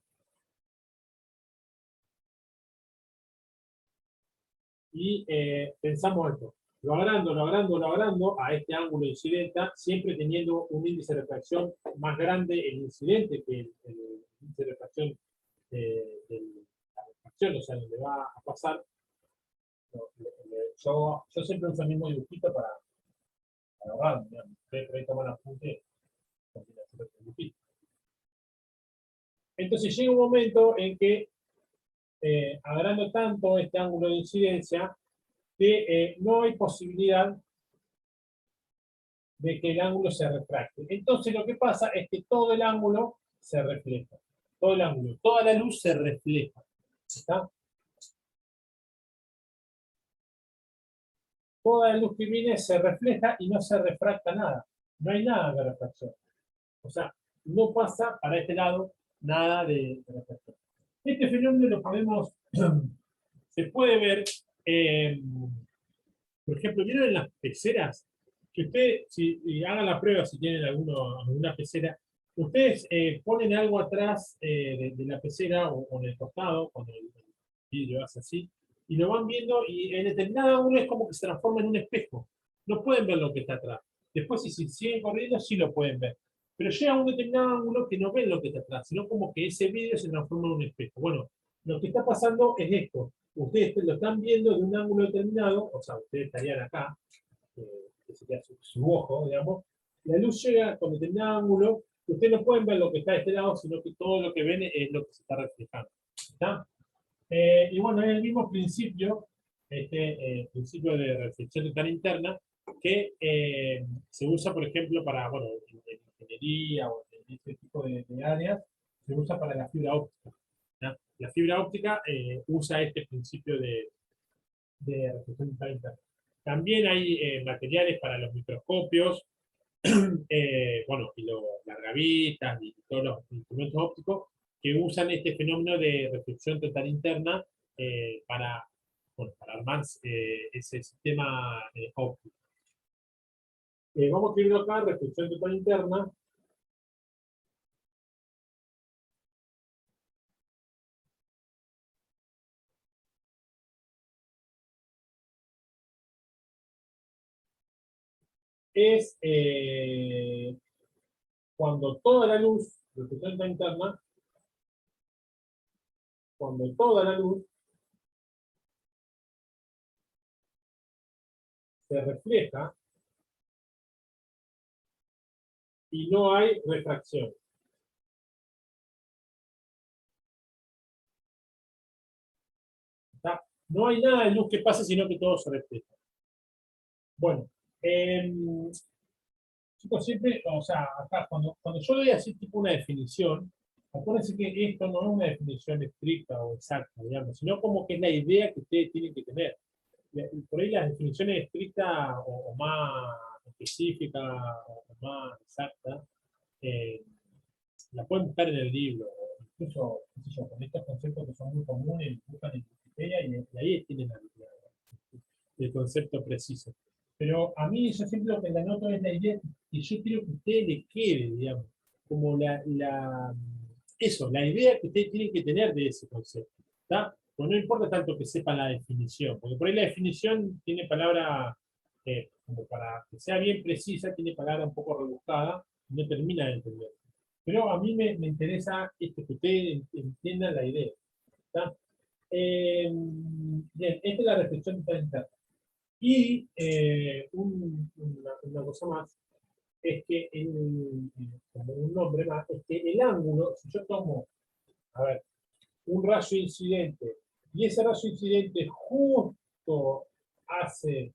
Y pensamos esto. Lo agrando a este ángulo incidente, siempre teniendo un índice de refracción más grande el incidente que el índice de refracción de la refracción, o sea, donde va a pasar. Yo siempre uso el mismo dibujito para ahorrar, digamos. Ustedes toman apunte con el dibujito. Entonces llega un momento en que, agrando tanto este ángulo de incidencia, que no hay posibilidad de que el ángulo se refracte. Entonces lo que pasa es que todo el ángulo se refleja. Todo el ángulo, toda la luz se refleja. ¿Está? Toda la luz que viene se refleja y no se refracta nada. No hay nada de refracción. O sea, no pasa para este lado nada de refracción. Este fenómeno lo podemos, se puede ver, por ejemplo, ¿vieron en las peceras? Que ustedes, si hagan la prueba, si tienen alguna pecera, ustedes ponen algo atrás de la pecera o en el costado, cuando el vidrio hace así, y lo van viendo y en determinado ángulo es como que se transforma en un espejo. No pueden ver lo que está atrás. Después, si siguen corriendo, sí lo pueden ver. Pero llega a un determinado ángulo que no ven lo que está atrás, sino como que ese vidrio se transforma en un espejo. Bueno, lo que está pasando es esto. Ustedes lo están viendo de un ángulo determinado, o sea, ustedes estarían acá, que sería su ojo, digamos, la luz llega con determinado ángulo, que ustedes no pueden ver lo que está de este lado, sino que todo lo que ven es lo que se está reflejando. ¿Está? Y bueno, es el mismo principio, este principio de reflexión total interna, que se usa, por ejemplo, para, bueno, en ingeniería o en este tipo de áreas, se usa para la fibra óptica. ¿Ya? La fibra óptica usa este principio de reflexión total interna. También hay materiales para los microscopios, bueno, y los largavistas y todos los instrumentos ópticos que usan este fenómeno de reflexión total interna para, bueno, para armar ese sistema óptico. Vamos a escribirlo acá, reflexión total interna. Es cuando toda la luz, reflexión total interna, cuando toda la luz se refleja y no hay refracción. ¿Está? No hay nada de luz que pase, sino que todo se refleja. Bueno, chicos, siempre, o sea, acá, cuando yo doy así tipo una definición, acuérdense que esto no es una definición estricta o exacta, digamos, sino como que es la idea que ustedes tienen que tener. Por ahí las definiciones estrictas o más específicas o más exactas, eh, la pueden buscar en el libro, o incluso, qué sé yo, con estos conceptos que son muy comunes, buscan en Wikipedia y ahí tienen el concepto preciso. Pero a mí yo siempre lo que le anoto es la idea que yo quiero que a ustedes les quede, digamos, como eso, la idea que ustedes tienen que tener de ese concepto. ¿Está? Pues no importa tanto que sepan la definición, porque por ahí la definición tiene palabra, como para que sea bien precisa, tiene palabra un poco rebuscada, y no termina de entender. Pero a mí me interesa esto, que ustedes entiendan la idea. ¿Está? Bien, esta es la reflexión interna. Y una cosa más es que, como un nombre más, es que el ángulo, si yo tomo, a ver, un rayo incidente, y ese rayo incidente justo hace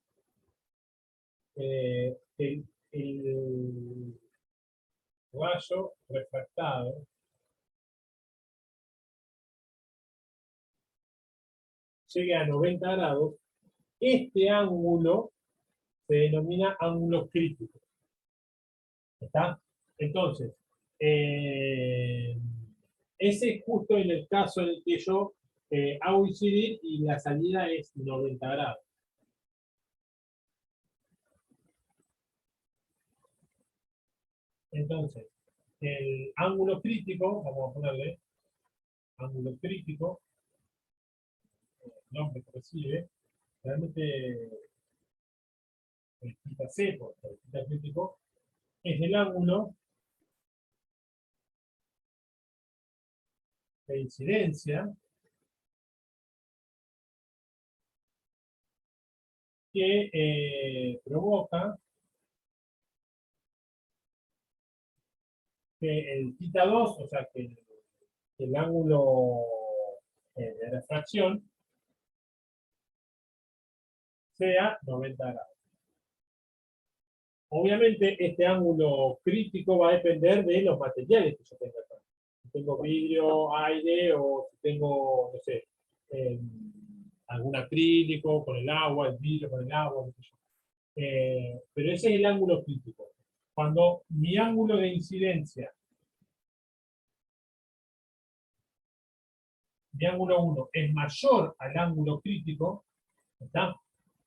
el rayo refractado, llegue a 90 grados, este ángulo se denomina ángulo crítico. ¿Está? Entonces, eh, ese es justo en el caso en el que yo hago incidir y la salida es 90 grados. Entonces, el ángulo crítico, vamos a ponerle ángulo crítico, el nombre que recibe, realmente el θ C, porque el θ crítico, es el ángulo de incidencia que provoca que el θ2, o sea, que el ángulo de refracción sea 90 grados. Obviamente, este ángulo crítico va a depender de los materiales que yo tenga acá. Si tengo vidrio, aire, o si tengo, no sé, eh, algún acrílico con el agua, el vidrio con el agua, no sé yo. Pero ese es el ángulo crítico. Cuando mi ángulo de incidencia, mi ángulo 1, es mayor al ángulo crítico, ¿está?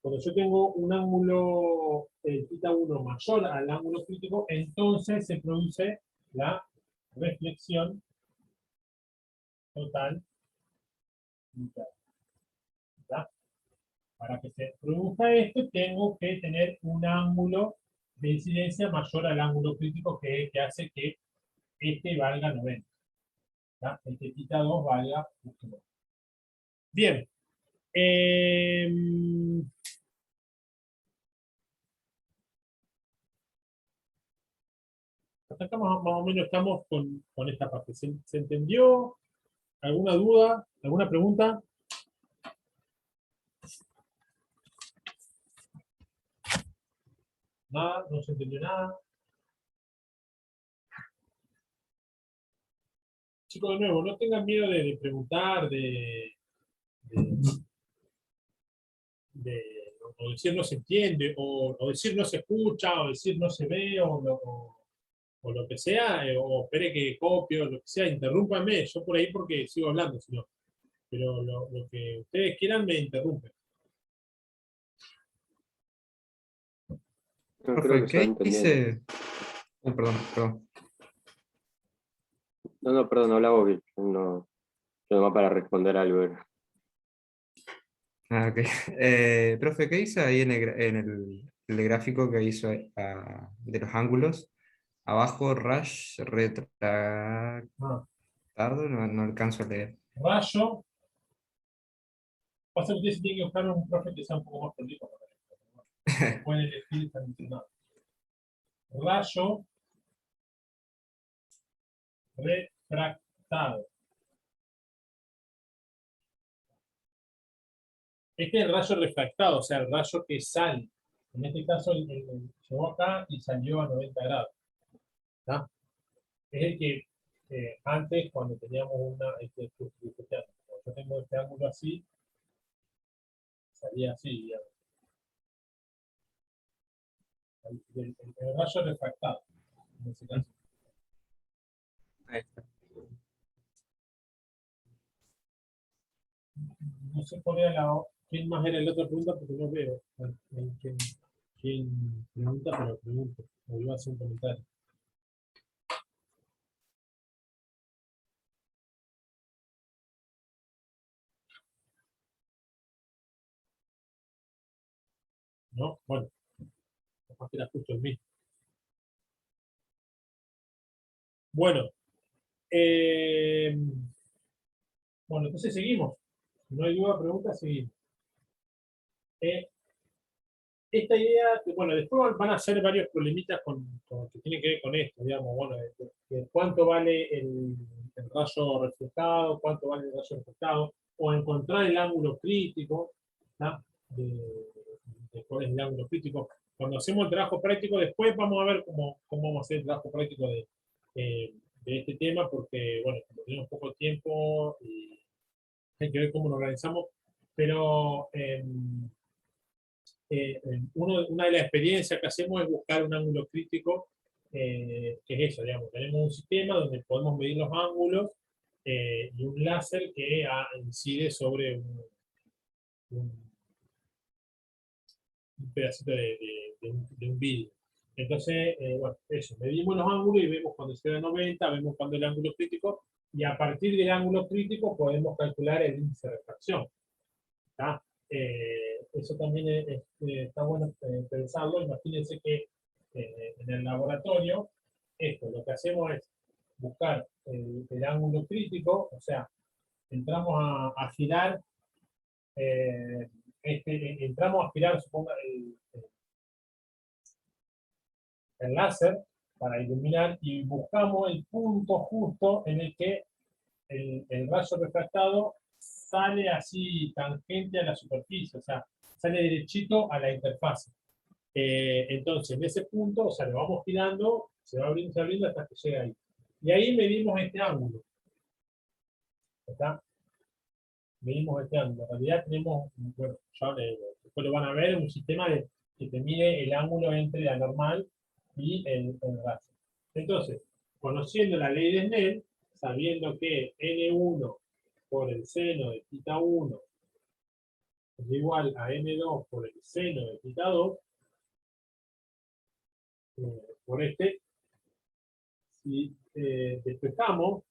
Cuando yo tengo un ángulo θ1 mayor al ángulo crítico, entonces se produce la reflexión total interna. ¿Está? Para que se produzca esto, tengo que tener un ángulo de incidencia mayor al ángulo crítico que hace que este valga 90. ¿Está? Este θ2 valga 90. Bien. Eh, Hasta acá más o menos estamos con esta parte. ¿Se entendió? ¿Alguna duda? ¿Alguna pregunta? Nada, no se entendió nada. Chicos, de nuevo, no tengan miedo de preguntar, de, de, o decir no se entiende, o decir no se escucha, o decir no se ve, o lo que sea, o espere que copie, o lo que sea, interrúmpame, yo por ahí porque sigo hablando, sino, pero lo que ustedes quieran me interrumpen. No, creo Profe, que se va ¿qué entendiendo. dice? Perdón, perdón. No, no, perdón, hablaba vos, Bill. No, yo nomás para responder algo. Ah, ok. Profe, ¿qué dice ahí el gráfico que hizo de los ángulos? Abajo, Rush retardado, Ah, no alcanzo a leer. rayo. Pasa que ustedes tienen que buscar un profe que sea un poco más prolijo para esto, ¿no? Lo pueden elegir y mencionado. Rayo refractado. Este es el rayo refractado, o sea, el rayo que sale. En este caso, llegó acá y salió a 90 grados. ¿Tá? Es el que antes, cuando teníamos cuando yo tengo este ángulo así, salía así, digamos. El rayo refractado, en ese caso. Ahí está. No sé cuál era quién más era la otra pregunta porque no veo quién pregunta, pero pregunto. O iba a hacer un comentario. ¿No? Bueno, capaz que era justo el mismo. Bueno, eh, bueno, entonces seguimos. Si no hay duda, pregunta, seguimos. Eh, esta idea, bueno, después van a ser varios problemitas que tienen que ver con esto, digamos, bueno, de cuánto vale el rayo reflejado, cuánto vale el rayo reflejado, o encontrar el ángulo crítico, ¿tá? De cuál es el ángulo crítico. Cuando hacemos el trabajo práctico, después vamos a ver cómo vamos a hacer el trabajo práctico de este tema, porque, bueno, como tenemos poco tiempo y hay que ver cómo nos organizamos, pero una de las experiencias que hacemos es buscar un ángulo crítico, que es eso, digamos, tenemos un sistema donde podemos medir los ángulos y un láser que incide sobre un- un pedacito de un vidrio. Entonces, bueno, eso, medimos los ángulos y vemos cuando se da 90, vemos cuando el ángulo crítico, y a partir del ángulo crítico podemos calcular el índice de refracción. ¿Tá? Eso también está bueno pensarlo. Imagínense que en el laboratorio, lo que hacemos es buscar el ángulo crítico, o sea, entramos a girar, entramos a girar, suponga, el láser para iluminar y buscamos el punto justo en el que el rayo refractado sale así tangente a la superficie, o sea, sale derechito a la interfase. Entonces, en ese punto, o sea, lo vamos girando, se va abriendo hasta que llega ahí. Y ahí medimos este ángulo. ¿Está? Medimos este ángulo. En realidad tenemos, bueno, después lo van a ver, un sistema que te mide el ángulo entre la normal y el rayo. Entonces, conociendo la ley de Snell, sabiendo que N1 por el seno de θ 1 es igual a N2 por el seno de θ 2, por si despejamos,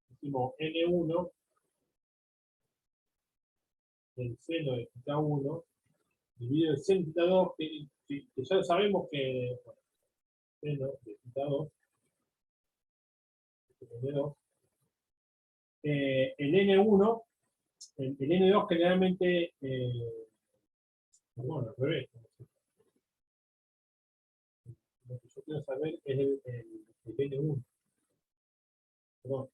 decimos N1 del seno de θ 1 dividido el seno de θ 2, que ya sabemos que bueno, seno de θ 2, el N1, el N2 generalmente, bueno, al revés, lo que yo quiero saber es el N1. Perdón.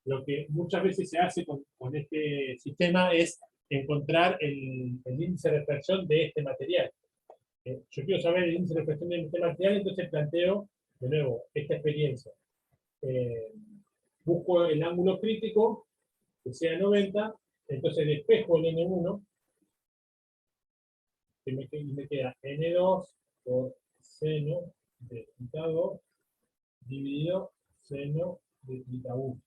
Lo que muchas veces se hace con este sistema es encontrar el índice de refracción de este material. Yo quiero saber el índice de refracción de este material, entonces planteo de nuevo esta experiencia. Eh, Busco el ángulo crítico, que sea 90, entonces despejo el N1, que me queda N2 por seno de θ 2 dividido seno de θ 1.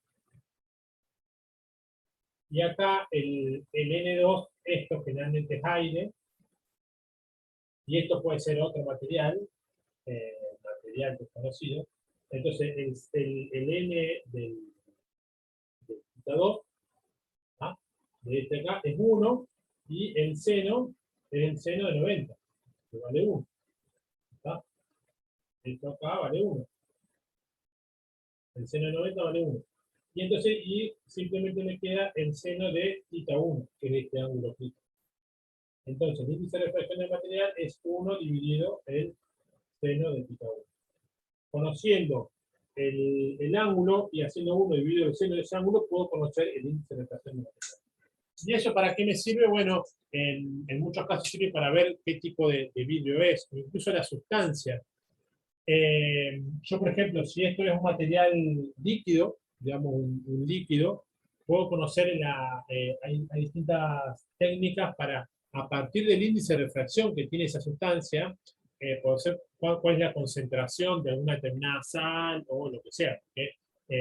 Y acá el N2, esto generalmente es aire, y esto puede ser otro material, material desconocido. Entonces, el n del θ 2, ¿ah? De este acá, es 1, y el seno es el seno de 90, que vale 1. ¿Está? Esto acá vale 1. El seno de 90 vale 1. Y entonces, simplemente me queda el seno de θ 1, que es este ángulo θ. Entonces, el índice de refracción del material es 1 dividido el seno de θ 1. Conociendo el ángulo y haciendo 1 dividido el seno de ese ángulo, puedo conocer el índice de refracción del material. ¿Y eso para qué me sirve? Bueno, en muchos casos sirve para ver qué tipo de vidrio es, o incluso la sustancia. Yo, por ejemplo, si esto es un material líquido, digamos un líquido, puedo conocer, hay distintas técnicas para, a partir del índice de refracción que tiene esa sustancia, conocer cuál es la concentración de alguna determinada sal o lo que sea.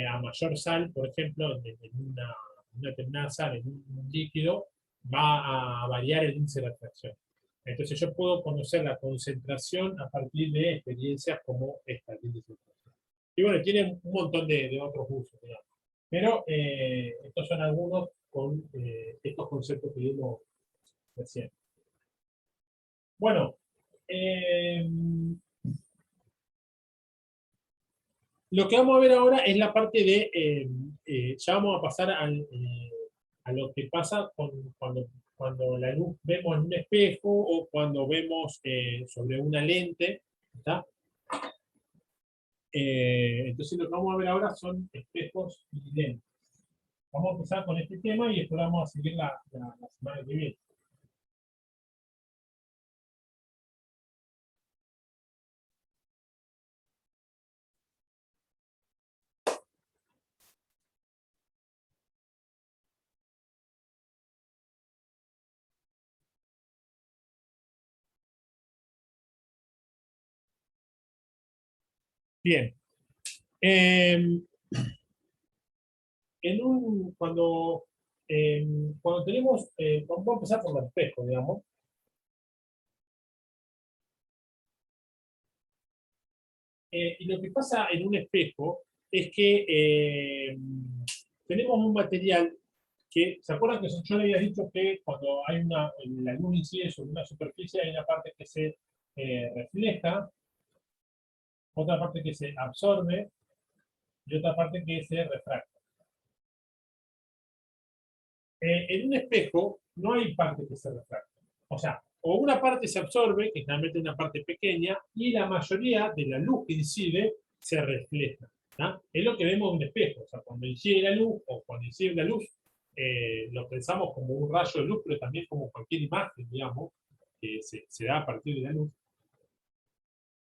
A mayor sal, por ejemplo, en una determinada sal, en un líquido, va a variar el índice de refracción. Entonces yo puedo conocer la concentración a partir de experiencias como esta. Y bueno, tiene un montón de otros usos, digamos. Pero estos son algunos con estos conceptos que vimos recién. Bueno, lo que vamos a ver ahora es la parte de, ya vamos a pasar a lo que pasa cuando la luz vemos en un espejo o cuando vemos sobre una lente, ¿está? Entonces lo que vamos a ver ahora son espejos y lentes. Vamos a empezar con este tema y después vamos a seguir la semana que viene. Bien. Cuando tenemos, vamos a empezar por el espejo, digamos. Y lo que pasa en un espejo es que tenemos un material que, ¿se acuerdan que yo le había dicho que cuando hay la luz incide sobre una superficie hay una parte que se refleja, otra parte que se absorbe y otra parte que se refracta? En un espejo no hay parte que se refracta. O sea, o una parte se absorbe, que generalmente es una parte pequeña, y la mayoría de la luz que incide se refleja. ¿tá? Es lo que vemos en un espejo. O sea, cuando incide la luz, o cuando incide la luz, lo pensamos como un rayo de luz, pero también como cualquier imagen, digamos, que se da a partir de la luz.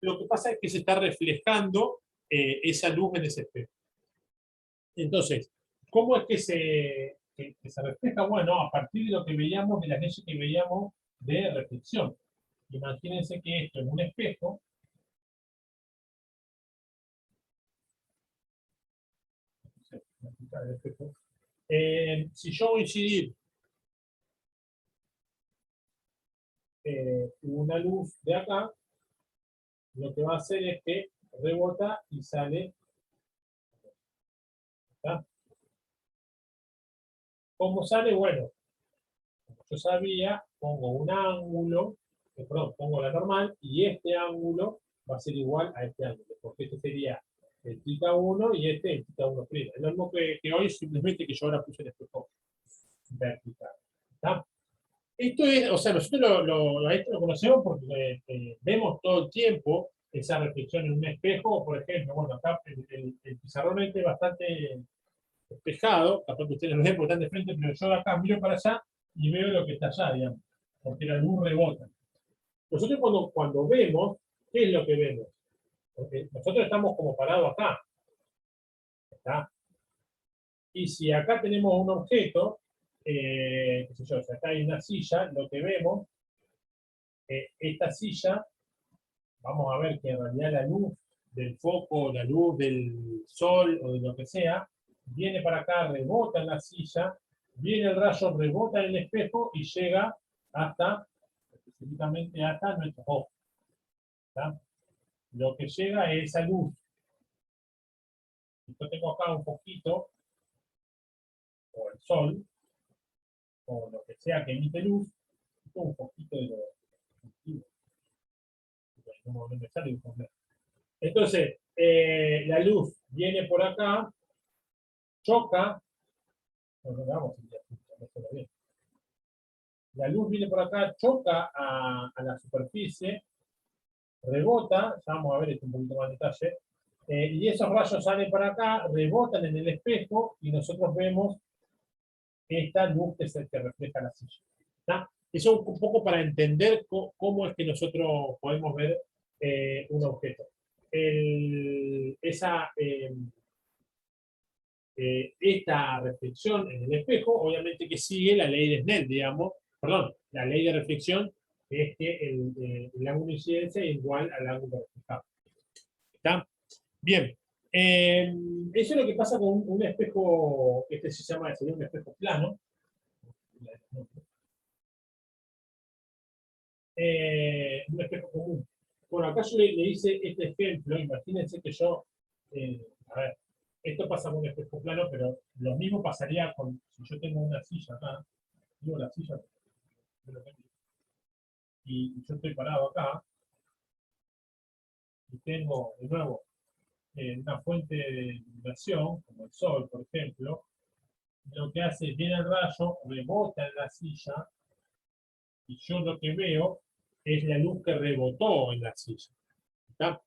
Lo que pasa es que se está reflejando esa luz en ese espejo. Entonces, ¿cómo es que se refleja? Bueno, a partir de lo que veíamos, de las leyes que veíamos de reflexión. Imagínense que esto es un espejo. Si yo voy a incidir una luz de acá, lo que va a hacer es que rebota y sale. ¿Está? ¿Cómo sale? Bueno, como yo sabía, pongo un ángulo, perdón, pongo la normal, y este ángulo va a ser igual a este ángulo, porque este sería el θ1 y este el θ1'. Es lo mismo que hoy, simplemente que yo ahora puse el espejo vertical. ¿Está? Esto es, o sea, nosotros esto lo conocemos porque vemos todo el tiempo esa reflexión en un espejo. Por ejemplo, bueno, acá el pizarrón este es bastante despejado, capaz que ustedes lo ven porque están de frente, pero yo acá miro para allá y veo lo que está allá, digamos, porque la luz rebota. Nosotros cuando vemos, ¿qué es lo que vemos? Porque nosotros estamos como parados acá. ¿Está? Y si acá tenemos un objeto, qué sé yo, si acá hay una silla, lo que vemos, esta silla, vamos a ver que en realidad la luz del foco, la luz del sol o de lo que sea, viene para acá, rebota en la silla, viene el rayo, rebota en el espejo y llega hasta el específicamente hasta nuestros ojos. ¿Está? Lo que llega es esa luz. Yo tengo acá un poquito, o el sol, o lo que sea que emite luz, un poquito de lo no me sale un completo. Entonces, la luz viene por acá, choca, la luz viene por acá, choca a la superficie, rebota, ya vamos a ver esto un poquito más en detalle, y esos rayos salen para acá, rebotan en el espejo y nosotros vemos esta luz que es el que refleja la silla. ¿Está? Eso un poco para entender cómo es que nosotros podemos ver un objeto. Esta reflexión en el espejo, obviamente que sigue la ley de Snell, digamos, perdón, la ley de reflexión es que el ángulo de incidencia es igual al ángulo reflejado. ¿Está? Bien. Eso es lo que pasa con un espejo, este sería un espejo plano. Un espejo común. Bueno, acá yo le hice este ejemplo, imagínense que yo, a ver, esto pasa con un espejo plano, pero lo mismo pasaría con, si yo tengo una silla acá, digo la silla, y yo estoy parado acá, y tengo, de nuevo, una fuente de iluminación, como el sol, por ejemplo, lo que hace es viene el rayo, rebota en la silla, y yo lo que veo es la luz que rebotó en la silla. ¿Está?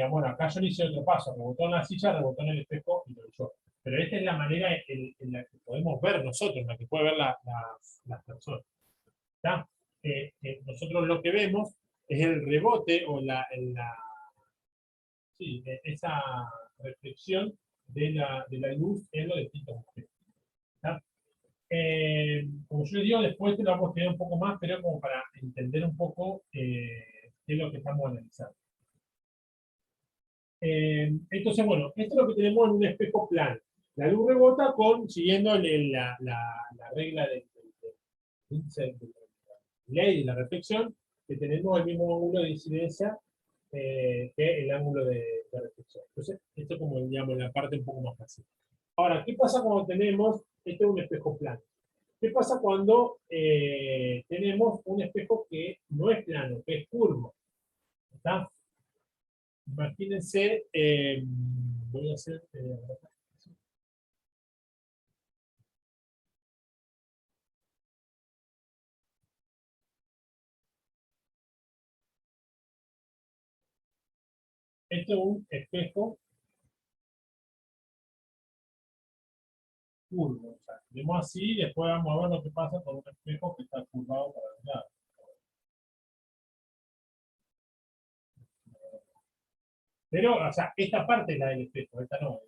Bueno, acá yo le hice otro paso, rebotó en la silla, rebotó en el espejo y lo hizo. Pero esta es la manera en la que podemos ver nosotros, en la que puede ver las personas. ¿Está? Nosotros lo que vemos es el rebote o sí, esa reflexión de la luz en los distintos objetos. ¿Está? Como yo digo, después te lo vamos a tener un poco más, pero como para entender un poco qué es lo que estamos analizando. Entonces, bueno, esto es lo que tenemos en un espejo plano. La luz rebota siguiendo la regla de la ley de la reflexión, que tenemos el mismo ángulo de incidencia que el ángulo de reflexión. Entonces, esto es como, digamos, la parte un poco más fácil. Ahora, ¿qué pasa cuando tenemos, este es un espejo plano? ¿Qué pasa cuando tenemos un espejo que no es plano, que es curvo? ¿Está? Imagínense, voy a hacer... esto es un espejo curvo. O sea, vemos así y después vamos a ver lo que pasa con un espejo que está curvado para el lado. Pero, o sea, esta parte es la del espejo, esta no.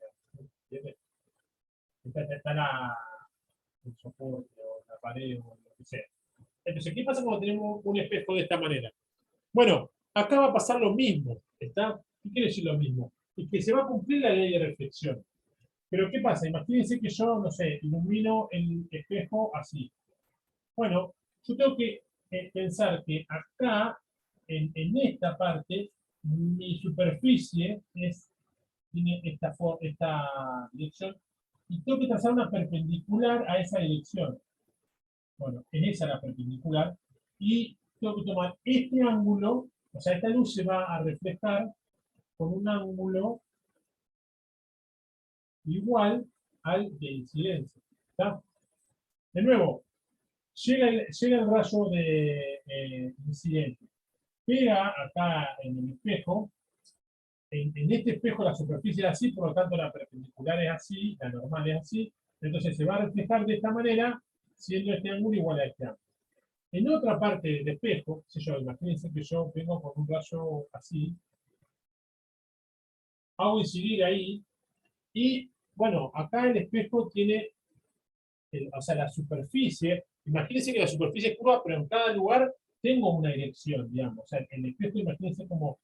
¿Entiendes? Esta está el soporte o la pared o lo que sea. Entonces, ¿qué pasa cuando tenemos un espejo de esta manera? Bueno, acá va a pasar lo mismo. ¿Está? ¿Qué quiere decir lo mismo? Es que se va a cumplir la ley de reflexión. Pero ¿qué pasa? Imagínense que yo, no sé, ilumino el espejo así. Bueno, yo tengo que pensar que acá, en esta parte, mi superficie tiene esta dirección y tengo que trazar una perpendicular a esa dirección. Bueno, en esa la perpendicular y tengo que tomar este ángulo, o sea, esta luz se va a reflejar con un ángulo igual al de incidencia. ¿Está? De nuevo, llega el rayo de incidente, pega acá en el espejo, en este espejo la superficie es así, por lo tanto la perpendicular es así, la normal es así, entonces se va a reflejar de esta manera, siendo este ángulo igual a este ángulo. En otra parte del espejo, imagínense que yo vengo con un rayo así, hago incidir ahí, y bueno, acá el espejo tiene, o sea, la superficie, imagínense que la superficie es curva, pero en cada lugar tengo una dirección, digamos. O sea, el espejo, imagínense como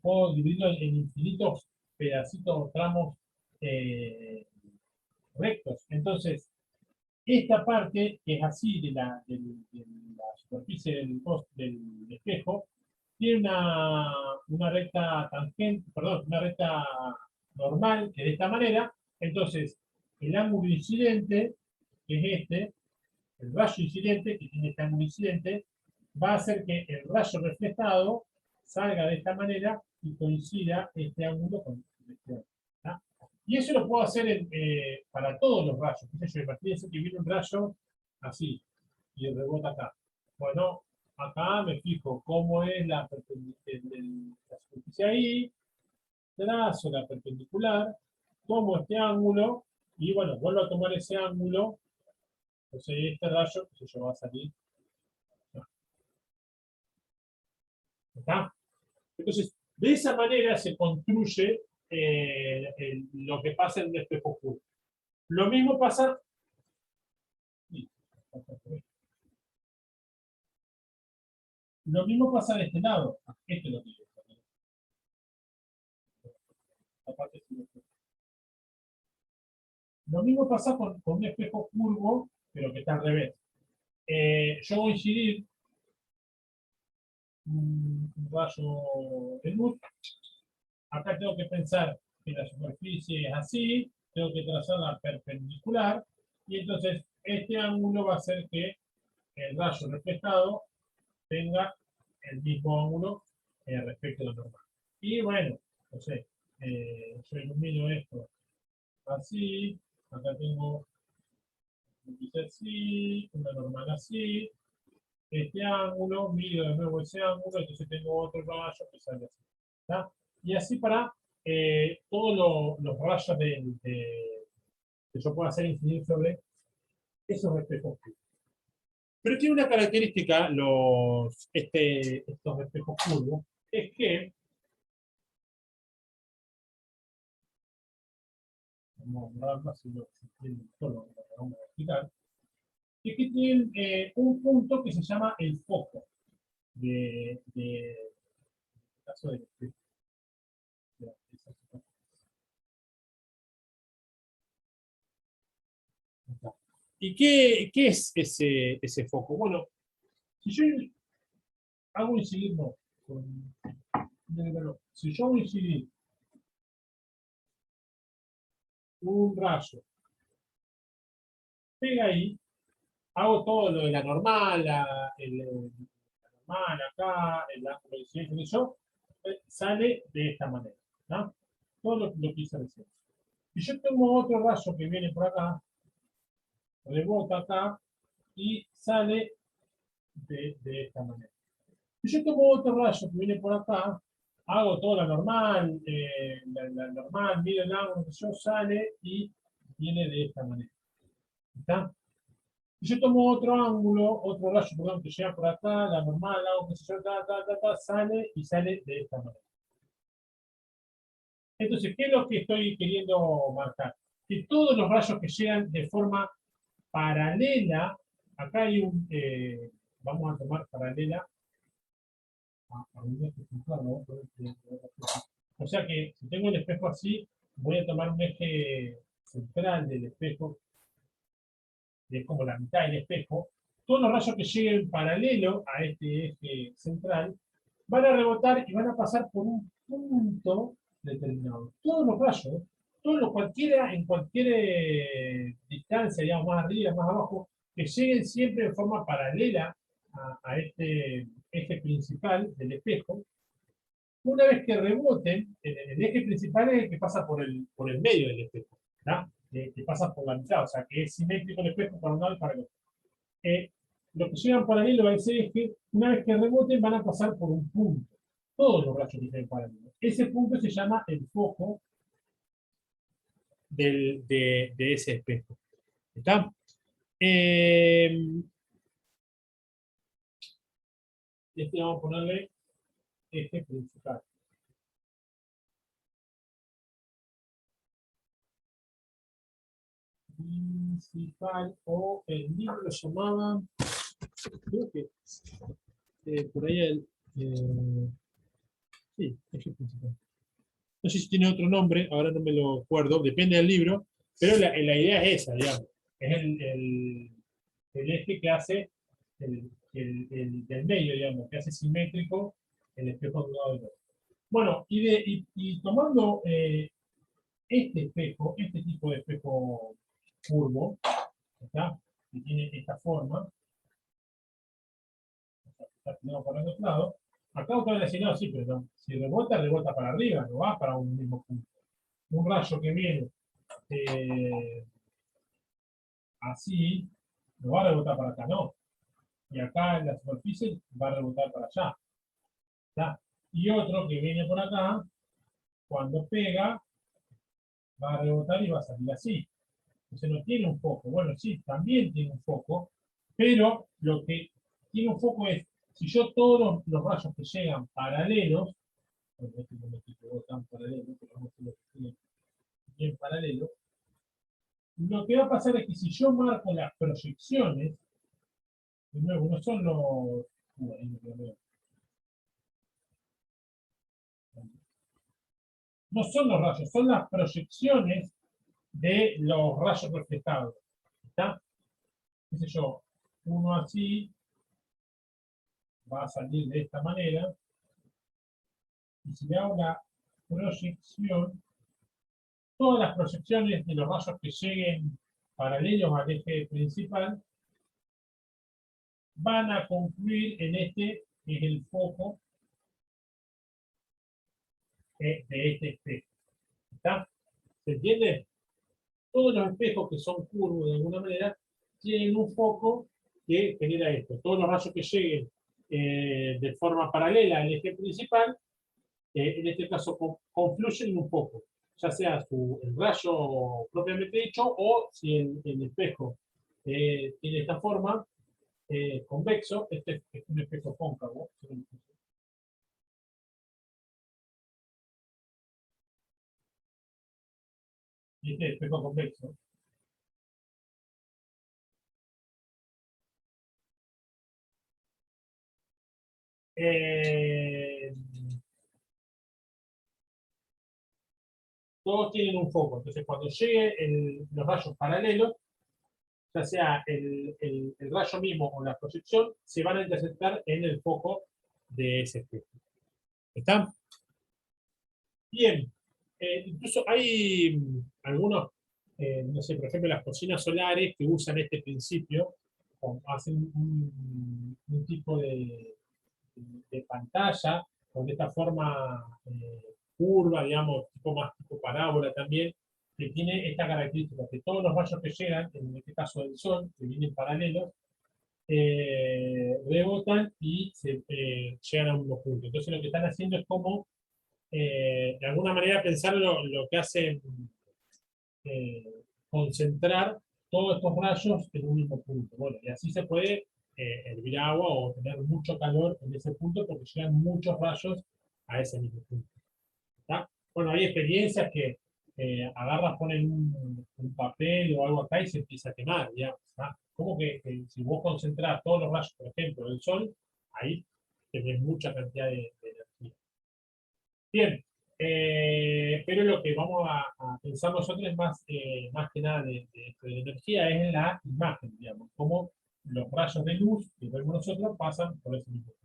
puedo dividirlo en infinitos pedacitos o tramos rectos. Entonces, esta parte que es así de la superficie del espejo, tiene una recta tangente, perdón, una recta normal, que es de esta manera. Entonces, el ángulo incidente, que es este, el rayo incidente, que tiene este ángulo incidente, va a hacer que el rayo reflejado salga de esta manera y coincida este ángulo con este ángulo. ¿Tá? Y eso lo puedo hacer para todos los rayos. Imagínense que viene un rayo así y rebota acá. Bueno, acá me fijo cómo es la superficie ahí, trazo la perpendicular, tomo este ángulo y bueno, vuelvo a tomar ese ángulo. Entonces este rayo, va a salir. ¿Está? Entonces, de esa manera se construye lo que pasa en un espejo oscuro. Lo mismo pasa. Lo mismo pasa de este lado. Este lo digo. Lo mismo pasa con un espejo curvo, pero que está al revés. Yo voy a incidir un rayo de luz. Acá tengo que pensar que la superficie es así, tengo que trazarla perpendicular, y entonces este ángulo va a hacer que el rayo reflejado tenga el mismo ángulo respecto a lo normal. Y bueno, no sé, yo ilumino esto así, acá tengo un piso así, una normal así, este ángulo, mido de nuevo ese ángulo, entonces tengo otro rayo que sale así. ¿Tá? Y así para todos los rayos que yo pueda hacer incidir sobre esos espejos. Pero tiene una característica estos espejos curvos, es que vamos a hablar más si lo vamos a explicar, es que tienen un punto que se llama el foco de caso del espejo. ¿Y qué es ese foco? Bueno, si yo hago incidir, no, si yo hago incidir un rayo, pega ahí, hago todo lo de la normal, la normal acá, el ángulo de incidencia, sale de esta manera, ¿no? Todo lo que hice recién. Si yo tengo otro rayo que viene por acá, rebota acá y sale de esta manera. Si yo tomo otro rayo que viene por acá, hago toda la normal, mido el ángulo que yo sale y viene de esta manera. ¿Está? Si yo tomo otro ángulo, otro rayo, perdón, que llega por acá, la normal, hago que se sale y sale de esta manera. Entonces, ¿qué es lo que estoy queriendo marcar? Que todos los rayos que llegan de forma paralela, acá hay un, vamos a tomar paralela a un eje central, ¿no? O sea que si tengo el espejo así, voy a tomar un eje central del espejo, que es como la mitad del espejo. Todos los rayos que lleguen paralelo a este eje central van a rebotar y van a pasar por un punto determinado. Todos los rayos, en cualquier distancia, digamos, más arriba, más abajo, que lleguen siempre de forma paralela a este eje principal del espejo. Una vez que reboten, el eje principal es el que pasa por el medio del espejo, ¿no? Que pasa por la mitad, o sea, que es simétrico el espejo para un lado y para el otro. Lo que llegan paralelo a ese eje, una vez que reboten, van a pasar por un punto. Todos los rayos que llegan paralelos. Ese punto se llama el foco de ese espejo. ¿Está? Este vamos a ponerle eje principal. Principal, o el libro lo llamaba, creo que por ahí sí, eje principal. No sé si tiene otro nombre, ahora no me lo acuerdo, depende del libro, pero la idea es esa, digamos. Es el eje que hace el del medio, digamos, que hace simétrico el espejo de un lado y del otro. Bueno, y tomando este espejo, este tipo de espejo curvo, ¿está? Que tiene esta forma, está tirado para el otro lado, acá ustedes van a decir, no, sí, pero no, si rebota para arriba, no va para un mismo punto. Un rayo que viene así, no va a rebotar para acá, no. Y acá en la superficie va a rebotar para allá. ¿Está? Y otro que viene por acá, cuando pega, va a rebotar y va a salir así. Entonces no tiene un foco. Bueno, sí, también tiene un foco, pero lo que tiene un foco es, si yo todos los rayos que llegan paralelos, bueno, este no me equivoco tan paralelo, pero vamos a ver que tiene bien paralelo, lo que va a pasar es que si yo marco las proyecciones, de nuevo, no son los... ahí lo veo. No son los rayos, son las proyecciones de los rayos reflejados. ¿Está? Qué sé yo, uno así va a salir de esta manera. Y si le hago la proyección, todas las proyecciones de los rayos que lleguen paralelos al eje principal van a confluir en este, que es el foco de este espejo. ¿Está? ¿Se entiende? Todos los espejos que son curvos de alguna manera tienen un foco que genera esto. Todos los rayos que lleguen de forma paralela al eje principal, en este caso confluyen en un foco, ya sea el rayo propiamente dicho, o si el espejo tiene esta forma convexo, este es un espejo cóncavo. Y este espejo convexo. Todos tienen un foco, entonces cuando lleguen los rayos paralelos, ya sea el rayo mismo o la proyección, se van a interceptar en el foco de ese espejo. ¿Está? Bien. Incluso hay algunos, no sé, por ejemplo, las cocinas solares que usan este principio, hacen un tipo de pantalla con esta forma curva, digamos, más tipo parábola también, que tiene esta característica, que todos los rayos que llegan, en este caso del Sol, que vienen paralelos, rebotan y llegan a un mismo punto. Entonces lo que están haciendo es como, de alguna manera, pensar lo que hace eh, concentrar todos estos rayos en un mismo punto. Bueno, y así se puede hervir agua o tener mucho calor en ese punto porque llegan muchos rayos a ese mismo punto. ¿Está? Bueno, hay experiencias que agarras, ponen un papel o algo acá y se empieza a quemar, digamos. ¿Está? Como que si vos concentrás todos los rayos, por ejemplo, del Sol, ahí tenés mucha cantidad de energía. Bien, pero lo que vamos a pensar nosotros es más que nada de la energía, es en la imagen, digamos, cómo los rayos de luz que vemos nosotros pasan por ese mismo punto.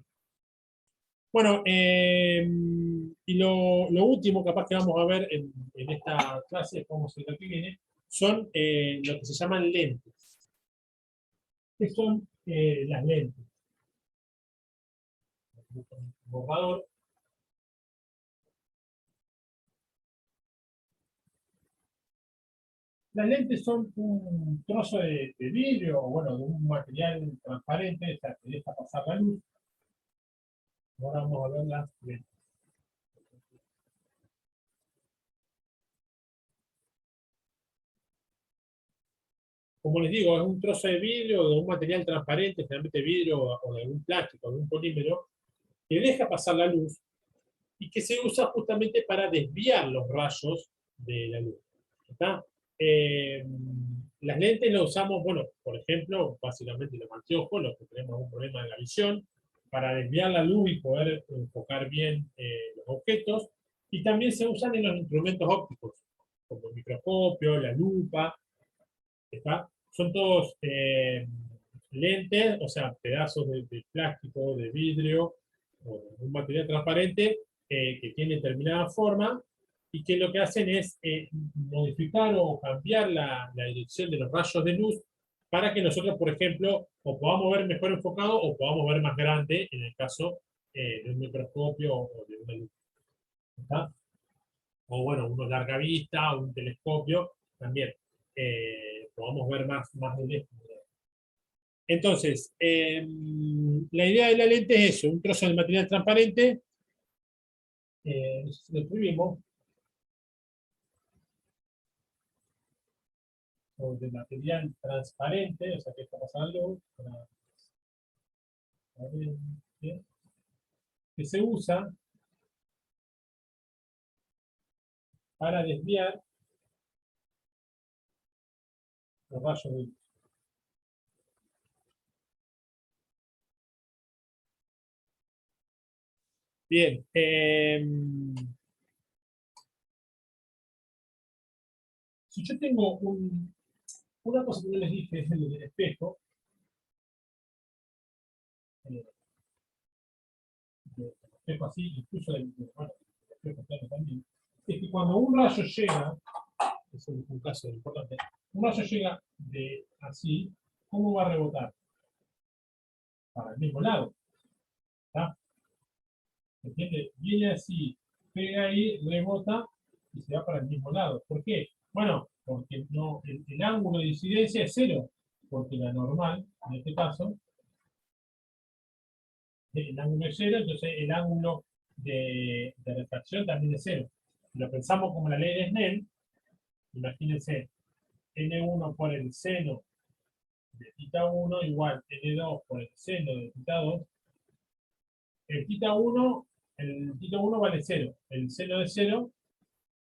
Bueno, y lo último capaz que vamos a ver en esta clase, como se la que viene, son lo que se llaman lentes. ¿Qué son las lentes? Borrador. Las lentes son un trozo de vidrio, o bueno, de un material transparente, o sea, que deja pasar la luz. Ahora vamos a ver las lentes. Como les digo, es un trozo de vidrio o de un material transparente, generalmente vidrio o de algún plástico, de un polímero, que deja pasar la luz y que se usa justamente para desviar los rayos de la luz. ¿Está? Las lentes las usamos, bueno, por ejemplo, básicamente los anteojos, los que tenemos un problema de la visión, para desviar la luz y poder enfocar bien los objetos, y también se usan en los instrumentos ópticos, como el microscopio, la lupa, ¿está? Son todos lentes, o sea, pedazos de plástico, de vidrio, o de un material transparente que tiene determinada forma y que lo que hacen es modificar o cambiar la dirección de los rayos de luz para que nosotros, por ejemplo, o podamos ver mejor enfocado o podamos ver más grande en el caso de un microscopio o de una luz. ¿Está? O bueno, uno larga vista, o un telescopio, también podamos ver más de lejos. Entonces, la idea de la lente es eso, un trozo de material transparente, no sé si lo escribimos, o de material transparente, o sea que está pasando luz, que se usa para desviar los rayos de luz. Bien, si yo tengo una cosa que no les dije es el espejo, el espejo así, incluso bueno, el espejo plano también, es que cuando un rayo llega, es un caso importante, un rayo llega de así, ¿cómo va a rebotar? Para el mismo lado, ¿está? ¿Entiende? Viene así, pega ahí, rebota y se va para el mismo lado. ¿Por qué? Bueno, porque no, el ángulo de incidencia es cero, porque la normal, en este caso, el ángulo es cero, entonces el ángulo de refracción también es cero. Si lo pensamos como la ley de Snell, imagínense, n1 por el seno de θ1 igual n2 por el seno de θ2. El θ1 vale 0, el seno de 0,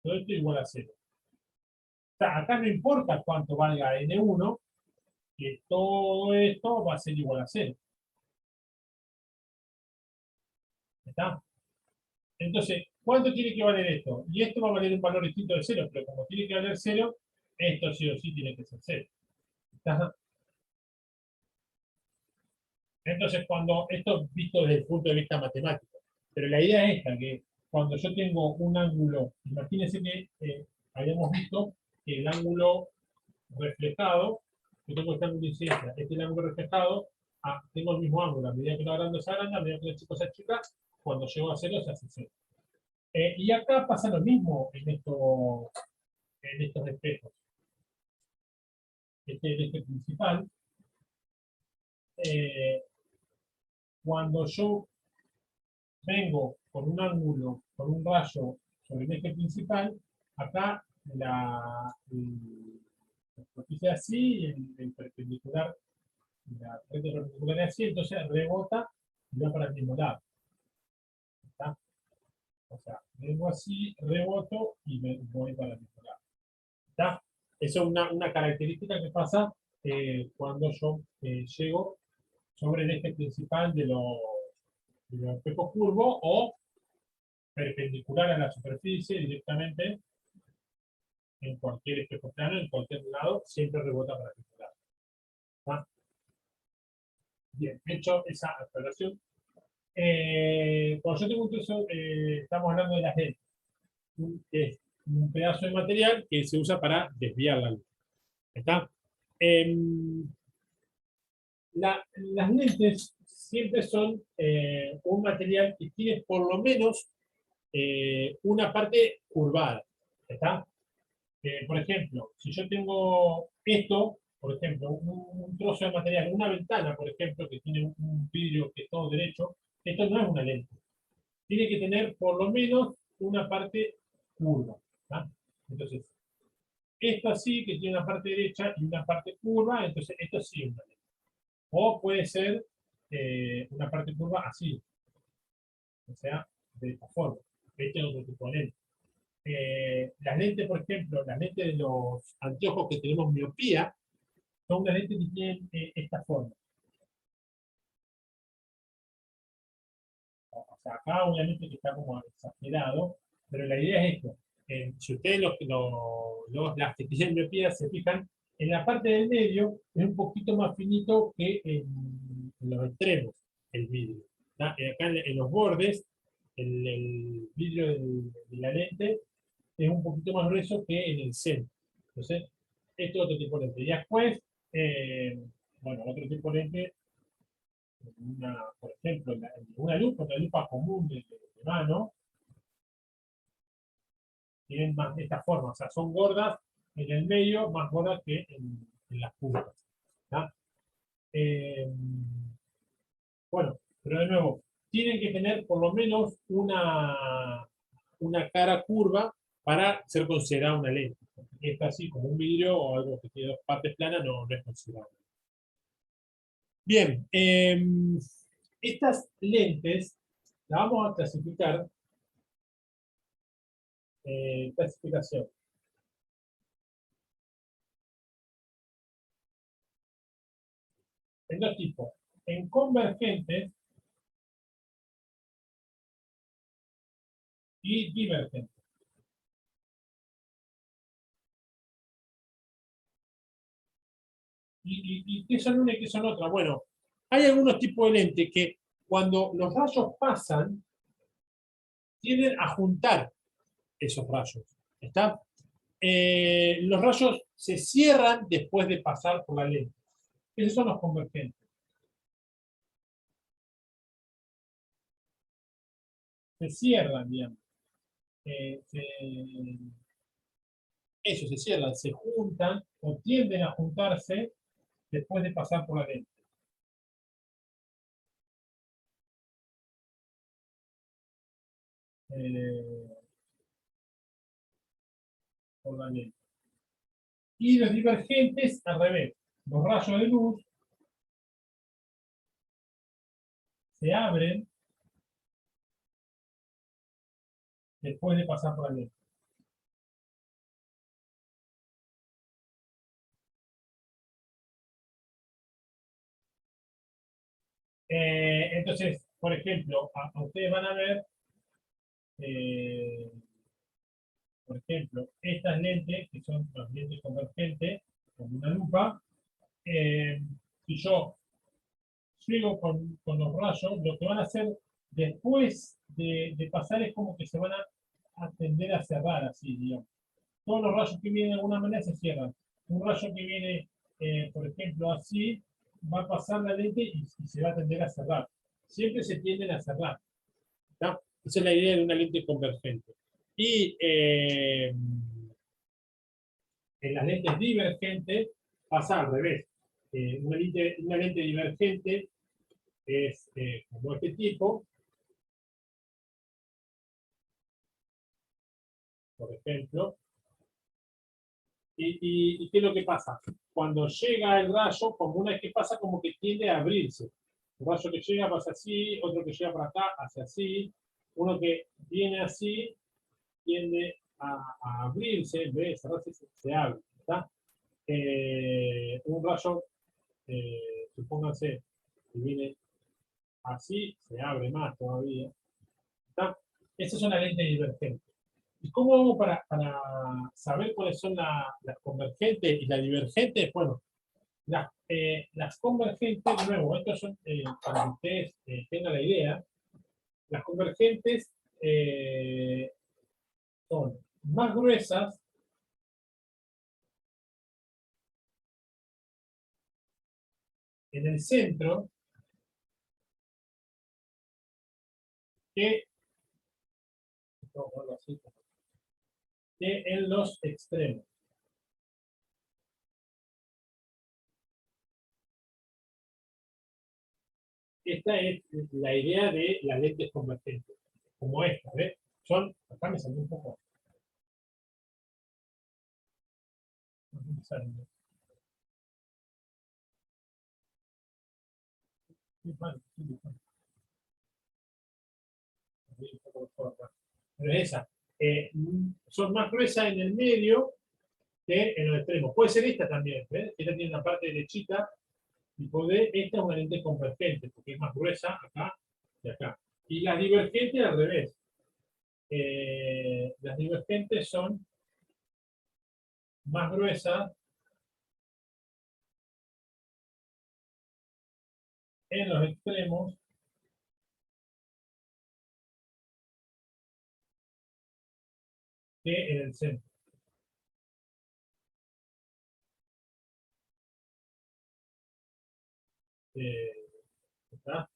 todo esto igual a 0. O sea, acá no importa cuánto valga n1, que todo esto va a ser igual a 0. ¿Está? Entonces, ¿cuánto tiene que valer esto? Y esto va a valer un valor distinto de 0, pero como tiene que valer 0, esto sí o sí tiene que ser 0. ¿Está? Entonces, cuando esto visto desde el punto de vista matemático, pero la idea es esta, que cuando yo tengo un ángulo, imagínense que habíamos visto que el ángulo reflejado, yo tengo este ángulo de incidencia, este es el ángulo reflejado, tengo el mismo ángulo, a medida que lo agrando se agranda, a medida que lo chico se achica, cuando llego a 0 se hace 0. Y acá pasa lo mismo en estos espejos. Este es el eje principal. Cuando yo vengo con un ángulo, con un rayo sobre el eje principal, acá la superficie así, el perpendicular, la frente perpendicular es así, entonces rebota y va para el mismo lado. ¿Está? O sea, vengo así, reboto y voy para el mismo lado. ¿Está? Eso es una característica que pasa cuando yo llego sobre el eje principal de los espejos curvos o perpendicular a la superficie directamente en cualquier espejo plano, en cualquier lado, siempre rebota para el mismo lado. ¿Está? Bien, hecho esa aclaración. Cuando yo tengo un trozo, estamos hablando de las lentes. Es un pedazo de material que se usa para desviar la luz. ¿Está? Las lentes siempre son un material que tiene por lo menos una parte curvada. ¿Está? Por ejemplo, si yo tengo esto, por ejemplo, un trozo de material, una ventana, por ejemplo, que tiene un vidrio que es todo derecho, esto no es una lente. Tiene que tener por lo menos una parte curva. ¿Tá? Entonces, esto así, que tiene una parte derecha y una parte curva, entonces esto sí es una lente. O puede ser una parte curva así, o sea, de esta forma. Este es otro tipo de lente. Las lentes, por ejemplo, las lentes de los anteojos que tenemos miopía, son unas lentes que tienen esta forma. O sea, acá obviamente que está como exagerado, pero la idea es esto. Si ustedes las que tienen miopía se fijan, En la parte del medio es un poquito más finito que en los extremos, el vidrio. ¿Tá? Acá en los bordes, el vidrio de la lente es un poquito más grueso que en el centro. Entonces, este es otro tipo de lente. Y después, bueno, otro tipo de lente, por ejemplo, una lupa común de mano, tienen más de esta forma, o sea, son gordas en el medio, más gordas que en las puntas. ¿Tá? Eh, bueno, pero de nuevo, tienen que tener por lo menos una cara curva para ser considerada una lente. Esta así como un vidrio o algo que tiene dos partes planas no es considerado. Bien, estas lentes las vamos a clasificar. Clasificación. En dos tipos. En convergentes y divergentes. ¿Y qué son una y qué son otra? Bueno, hay algunos tipos de lentes que cuando los rayos pasan, tienden a juntar esos rayos. ¿Está? Los rayos se cierran después de pasar por la lente. Esos son los convergentes. Se cierran, digamos. Eh, se, Eso, se cierran, se juntan o tienden a juntarse después de pasar por la lente. Eh, por la lente. Y los divergentes al revés. Los rayos de luz se abren después de pasar por la lente. Entonces, por ejemplo, ustedes van a ver, eh, por ejemplo, estas lentes, que son las lentes convergentes, con una lupa, si yo sigo con los rayos, lo que van a hacer después de pasar es como que se van a tender a cerrar, así, digamos. Todos los rayos que vienen de alguna manera se cierran. Un rayo que viene, por ejemplo, así, va a pasar la lente y se va a tender a cerrar. Siempre se tienden a cerrar. ¿Tá? Esa es la idea de una lente convergente. Y en las lentes divergentes pasa al revés. Una lente divergente es como este tipo, por ejemplo. ¿Y qué es lo que pasa? Cuando llega el rayo, como una vez que pasa, como que tiende a abrirse. Un rayo que llega pasa así, otro que llega por acá hace así, uno que viene así tiende a abrirse, en vez de cerrarse, se abre. ¿Está? Un rayo, supónganse, que viene así, se abre más todavía. ¿Está? Esa es una lente divergente. ¿Y cómo hago para saber cuáles son las convergentes y las divergentes? Bueno, las convergentes, de nuevo, estos son para que ustedes tengan la idea, las convergentes son más gruesas en el centro que, que en los extremos. Esta es la idea de las lentes convergentes, como esta, ¿ves? Son, acá me salió un poco. Pero es esa. Son más gruesas en el medio que en los extremos. Puede ser esta también, ¿ves? Esta tiene una parte derechita, y esta es una lente convergente, porque es más gruesa acá y acá. Y las divergentes al revés. Las divergentes son más gruesas en los extremos que en el centro. ¿Está?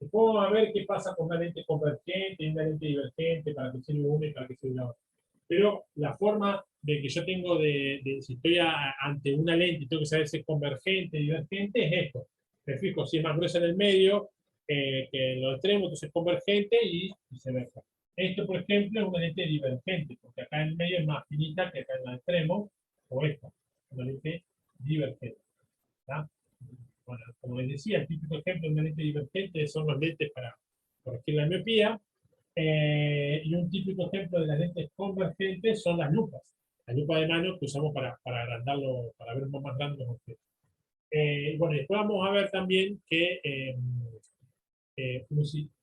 Después vamos a ver qué pasa con una lente convergente y una lente divergente, para qué sirve una y para qué sirve la otra. Pero la forma de que yo tengo si estoy ante una lente y tengo que saber si es convergente, divergente, es esto. Me fijo si es más gruesa en el medio que en los extremos, entonces es convergente y viceversa. Esto, por ejemplo, es una lente divergente, porque acá en el medio es más finita que acá en los extremos, o esta, una lente divergente. ¿Está? Bueno, como les decía, el típico ejemplo de una lente divergente son los lentes para corregir la miopía, y un típico ejemplo de las lentes convergentes son las lupas. La lupa de mano que usamos para agrandarlo, para ver más grandes los objetos. Bueno, y después vamos a ver también que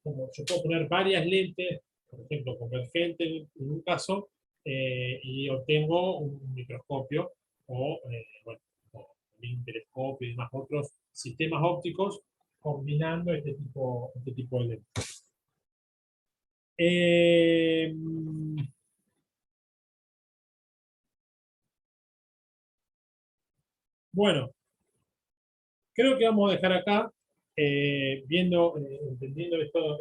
como yo puedo poner varias lentes, por ejemplo, convergentes en un caso, y obtengo un microscopio o, bueno, o un telescopio y demás otros sistemas ópticos combinando este tipo de lentes. Bueno, creo que vamos a dejar acá, entendiendo esto,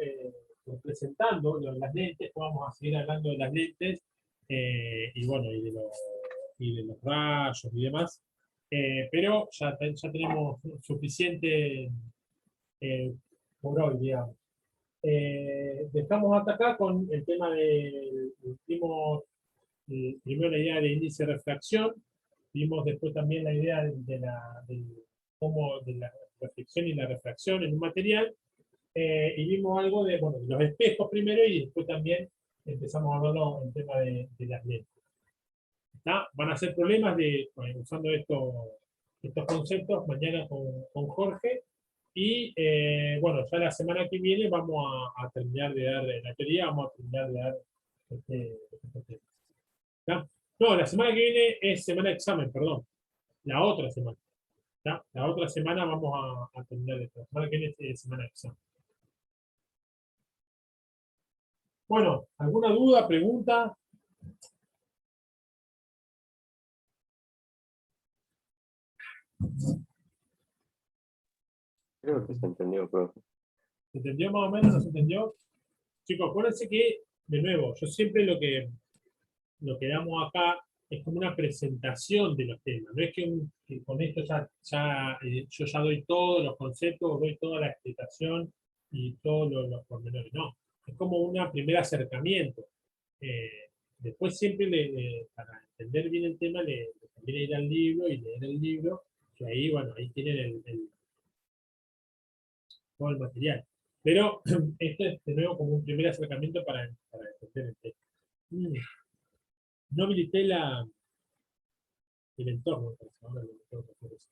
presentando las lentes, vamos a seguir hablando de las lentes, y bueno, y de los rayos y demás, pero ya tenemos suficiente por hoy, digamos. Dejamos hasta acá con el tema primero la idea de índice de refracción, vimos después también la idea de la reflexión y la refracción en un material, y vimos algo de, bueno, de los espejos primero y después también empezamos a hablar en tema de las lentes. ¿Está? Van a ser problemas usando estos conceptos mañana con Jorge. Y bueno, ya la semana que viene vamos a terminar de dar la teoría, vamos a terminar de dar este tema. ¿Está? No, la semana que viene es semana de examen, perdón. La otra semana. ¿Está? La otra semana vamos a terminar esto. La semana que viene es semana de examen. Bueno, ¿alguna duda, pregunta? Creo que se entendió, profe. ¿Se entendió más o menos? ¿No se entendió? Chicos, acuérdense que, de nuevo, yo siempre lo que damos acá es como una presentación de los temas. No es que con esto yo ya doy todos los conceptos, doy toda la explicación y todos los pormenores. No, es como un primer acercamiento. Después siempre, para entender bien el tema, le conviene ir al libro y leer el libro, que ahí, bueno, ahí tienen todo el material. Pero esto es de nuevo como un primer acercamiento para entender el tema. No habilité el entorno, entonces ahora lo tengo que hacer eso.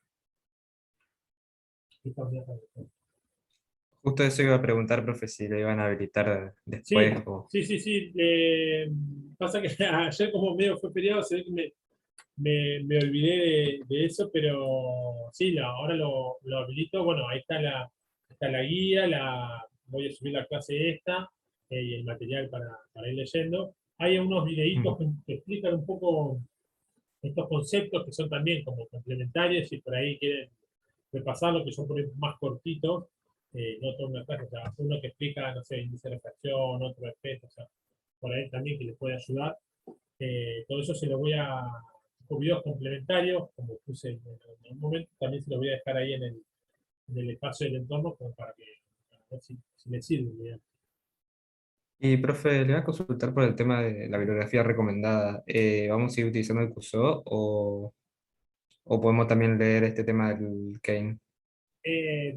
Justo eso iba a preguntar, profe, si lo iban a habilitar Sí, después o... sí. Pasa que ayer como medio fue feriado, se ve que me olvidé de eso, pero sí, ahora lo habilito. Bueno, ahí está la guía, voy a subir la clase esta, y el material para ir leyendo. Hay unos videitos que explican un poco estos conceptos que son también como complementarios y por ahí quieren repasarlo, que son por ahí más cortitos, no toda una clase, o sea, uno que explica, no sé, índice de refracción, otro efecto, o sea, por ahí también que les puede ayudar. Todo eso se lo voy con videos complementarios, como puse en un momento, también se los voy a dejar ahí en el espacio del entorno, como para ver si les sirve, digamos. Y, profe, le voy a consultar por el tema de la bibliografía recomendada. ¿Vamos a seguir utilizando el Cursor o podemos también leer este tema del Kane? Eh,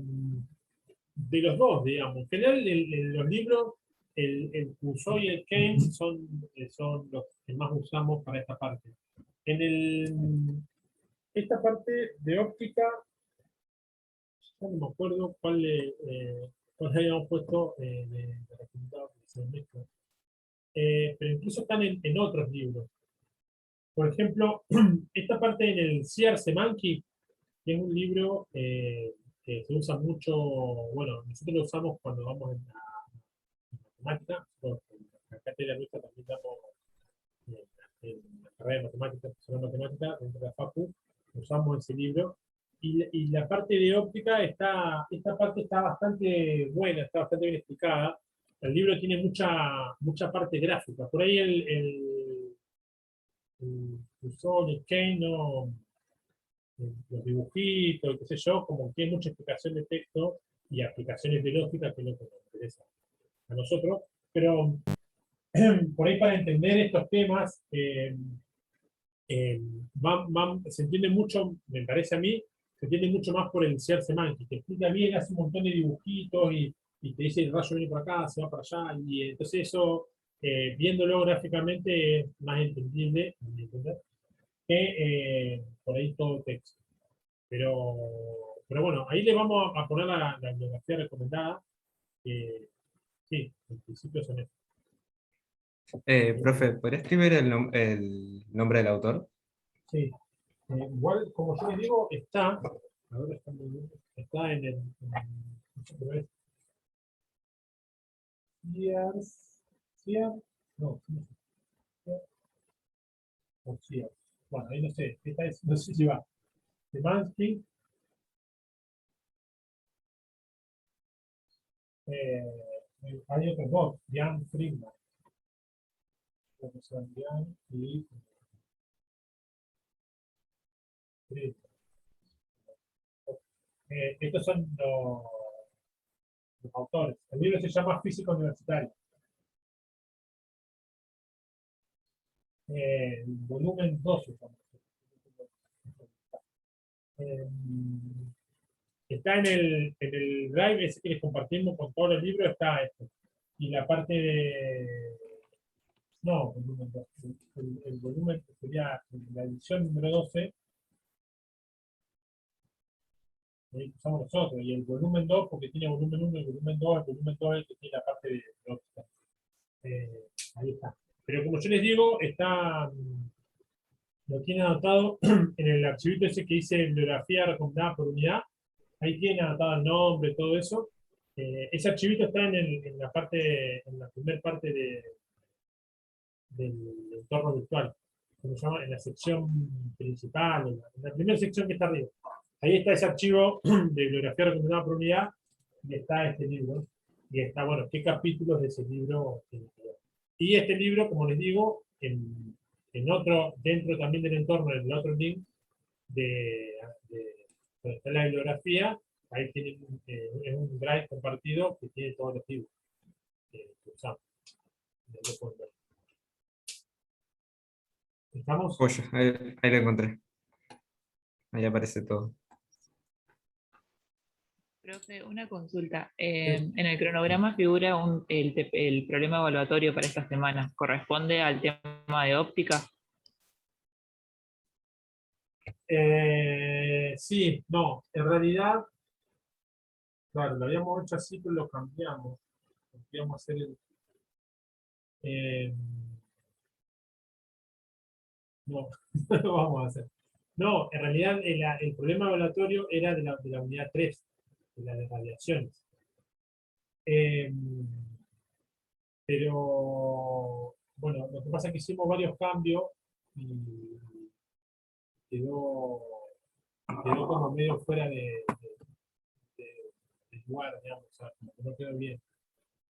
de los dos, digamos. En general, los libros, el Crusoe y el Keynes son los que más usamos para esta parte. Esta parte de óptica, no me acuerdo cuál habíamos puesto de resultados de semestre. Pero incluso están en otros libros. Por ejemplo, esta parte en el Searcy Monkey, que es un libro se usa mucho, bueno, nosotros lo usamos cuando vamos en la matemática, en la cátedra nuestra también damos en la carrera de matemáticas, profesor de matemática, dentro de la FACU, usamos ese libro. Y la parte de óptica esta parte está bastante buena, está bastante bien explicada. El libro tiene mucha parte gráfica. Por ahí el Rousseau, el Kane, no, los dibujitos, qué sé yo, como que hay mucha explicación de texto y aplicaciones de lógica, que es lo que nos interesa a nosotros. Pero por ahí para entender estos temas, eh, se entiende mucho, me parece a mí, se entiende mucho más por el ser semántico. Te explica bien, hace un montón de dibujitos y te dice el rayo viene por acá, se va para allá, y entonces eso, viéndolo gráficamente, es más entendible, a mi entender, que por ahí todo texto. Pero bueno, ahí le vamos a poner la bibliografía recomendada. Sí, en principio son estos. Profe, ¿podría escribir el nombre del autor? Sí, igual, como yo les digo, ahora está, está en no sé, Sears, Sears, no, Sears, o Sears. Bueno, ahí no sé, esta es, no sé si va. Semansky, hay otros dos, Jan Friedman, creo que son Jan y Friedman. Estos son los autores. El libro se llama Física Universitaria. Volumen 12. Eh, Está en el Drive, ese que les compartimos con todos los libros, está esto. Y la parte de... No, volumen 2. El volumen que sería la edición número 12, ahí usamos nosotros. Y el volumen 2, porque tiene volumen 1 y volumen 2, el volumen 2 es el que tiene la parte de óptica. Ahí está. Pero como yo les digo, lo tiene anotado en el archivito ese que dice bibliografía recomendada por unidad. Ahí tiene anotado el nombre, todo eso. Ese archivito está en la primera parte del entorno virtual, como se llama, en la sección principal, en la primera sección que está arriba. Ahí está ese archivo de bibliografía recomendada por unidad y está este libro. Y está, bueno, qué capítulos de ese libro tiene que ver. Y este libro, como les digo, en otro, dentro también del entorno, en el otro link de donde está la bibliografía, ahí tienen es un drive compartido que tiene todos los libros que usamos. ¿Estamos? Oye, ahí lo encontré. Ahí aparece todo. Profe, una consulta. En el cronograma figura el problema evaluatorio para esta semana. ¿Corresponde al tema de óptica? Sí, no, en realidad, claro, lo habíamos hecho así, pero lo cambiamos. Íbamos a hacer eh, no, no lo vamos a hacer. No, en realidad el problema evaluatorio era de la unidad 3, de la de radiaciones. Eh, pero, bueno, lo que pasa es que hicimos varios cambios y quedó, quedó como medio fuera de lugar, digamos, o sea, como que no quedó bien.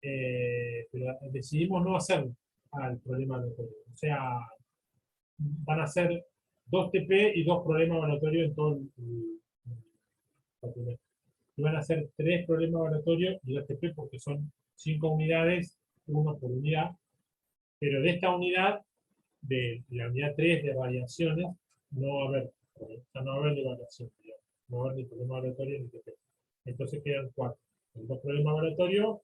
Pero decidimos no hacerlo al problema evaluatorio. O sea, van a ser 2 TP y 2 problemas evaluatorios en todo el trimestre. Y van a ser 3 problemas evaluatorios y 2 TP porque son 5 unidades, uno por unidad. Pero de esta unidad, de la unidad 3 de variaciones, no va a haber, no va a haber de variación, digamos. No va a haber ni problema evaluatorio ni TP. Entonces quedan 4. El 2 problemas evaluatorios,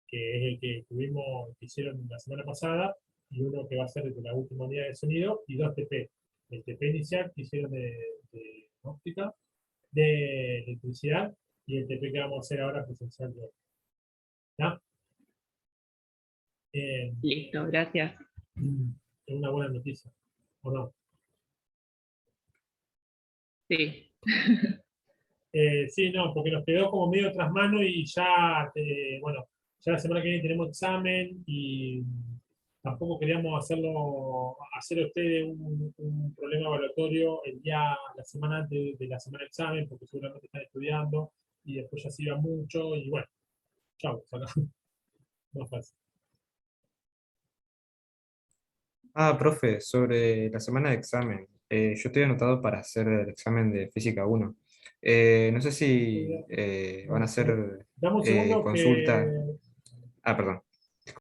que es el que que hicieron la semana pasada, y uno que va a ser de la última unidad de sonido, y 2 TP. El TP inicial que hicieron de óptica, de electricidad, y el TP que vamos a hacer ahora presencial de óptica. ¿Ya? Listo, gracias. Es una buena noticia, ¿o no? Sí. Sí, no, porque nos quedó como medio tras mano y ya, bueno, ya la semana que viene tenemos examen y tampoco queríamos hacer a ustedes un problema evaluatorio la semana antes de la semana de examen, porque seguramente están estudiando y después ya se iba mucho y bueno, chau, no fácil. Ah, profe, sobre la semana de examen. Yo estoy anotado para hacer el examen de Física 1. No sé si van a hacer Dame un segundo que consulta. Ah, perdón.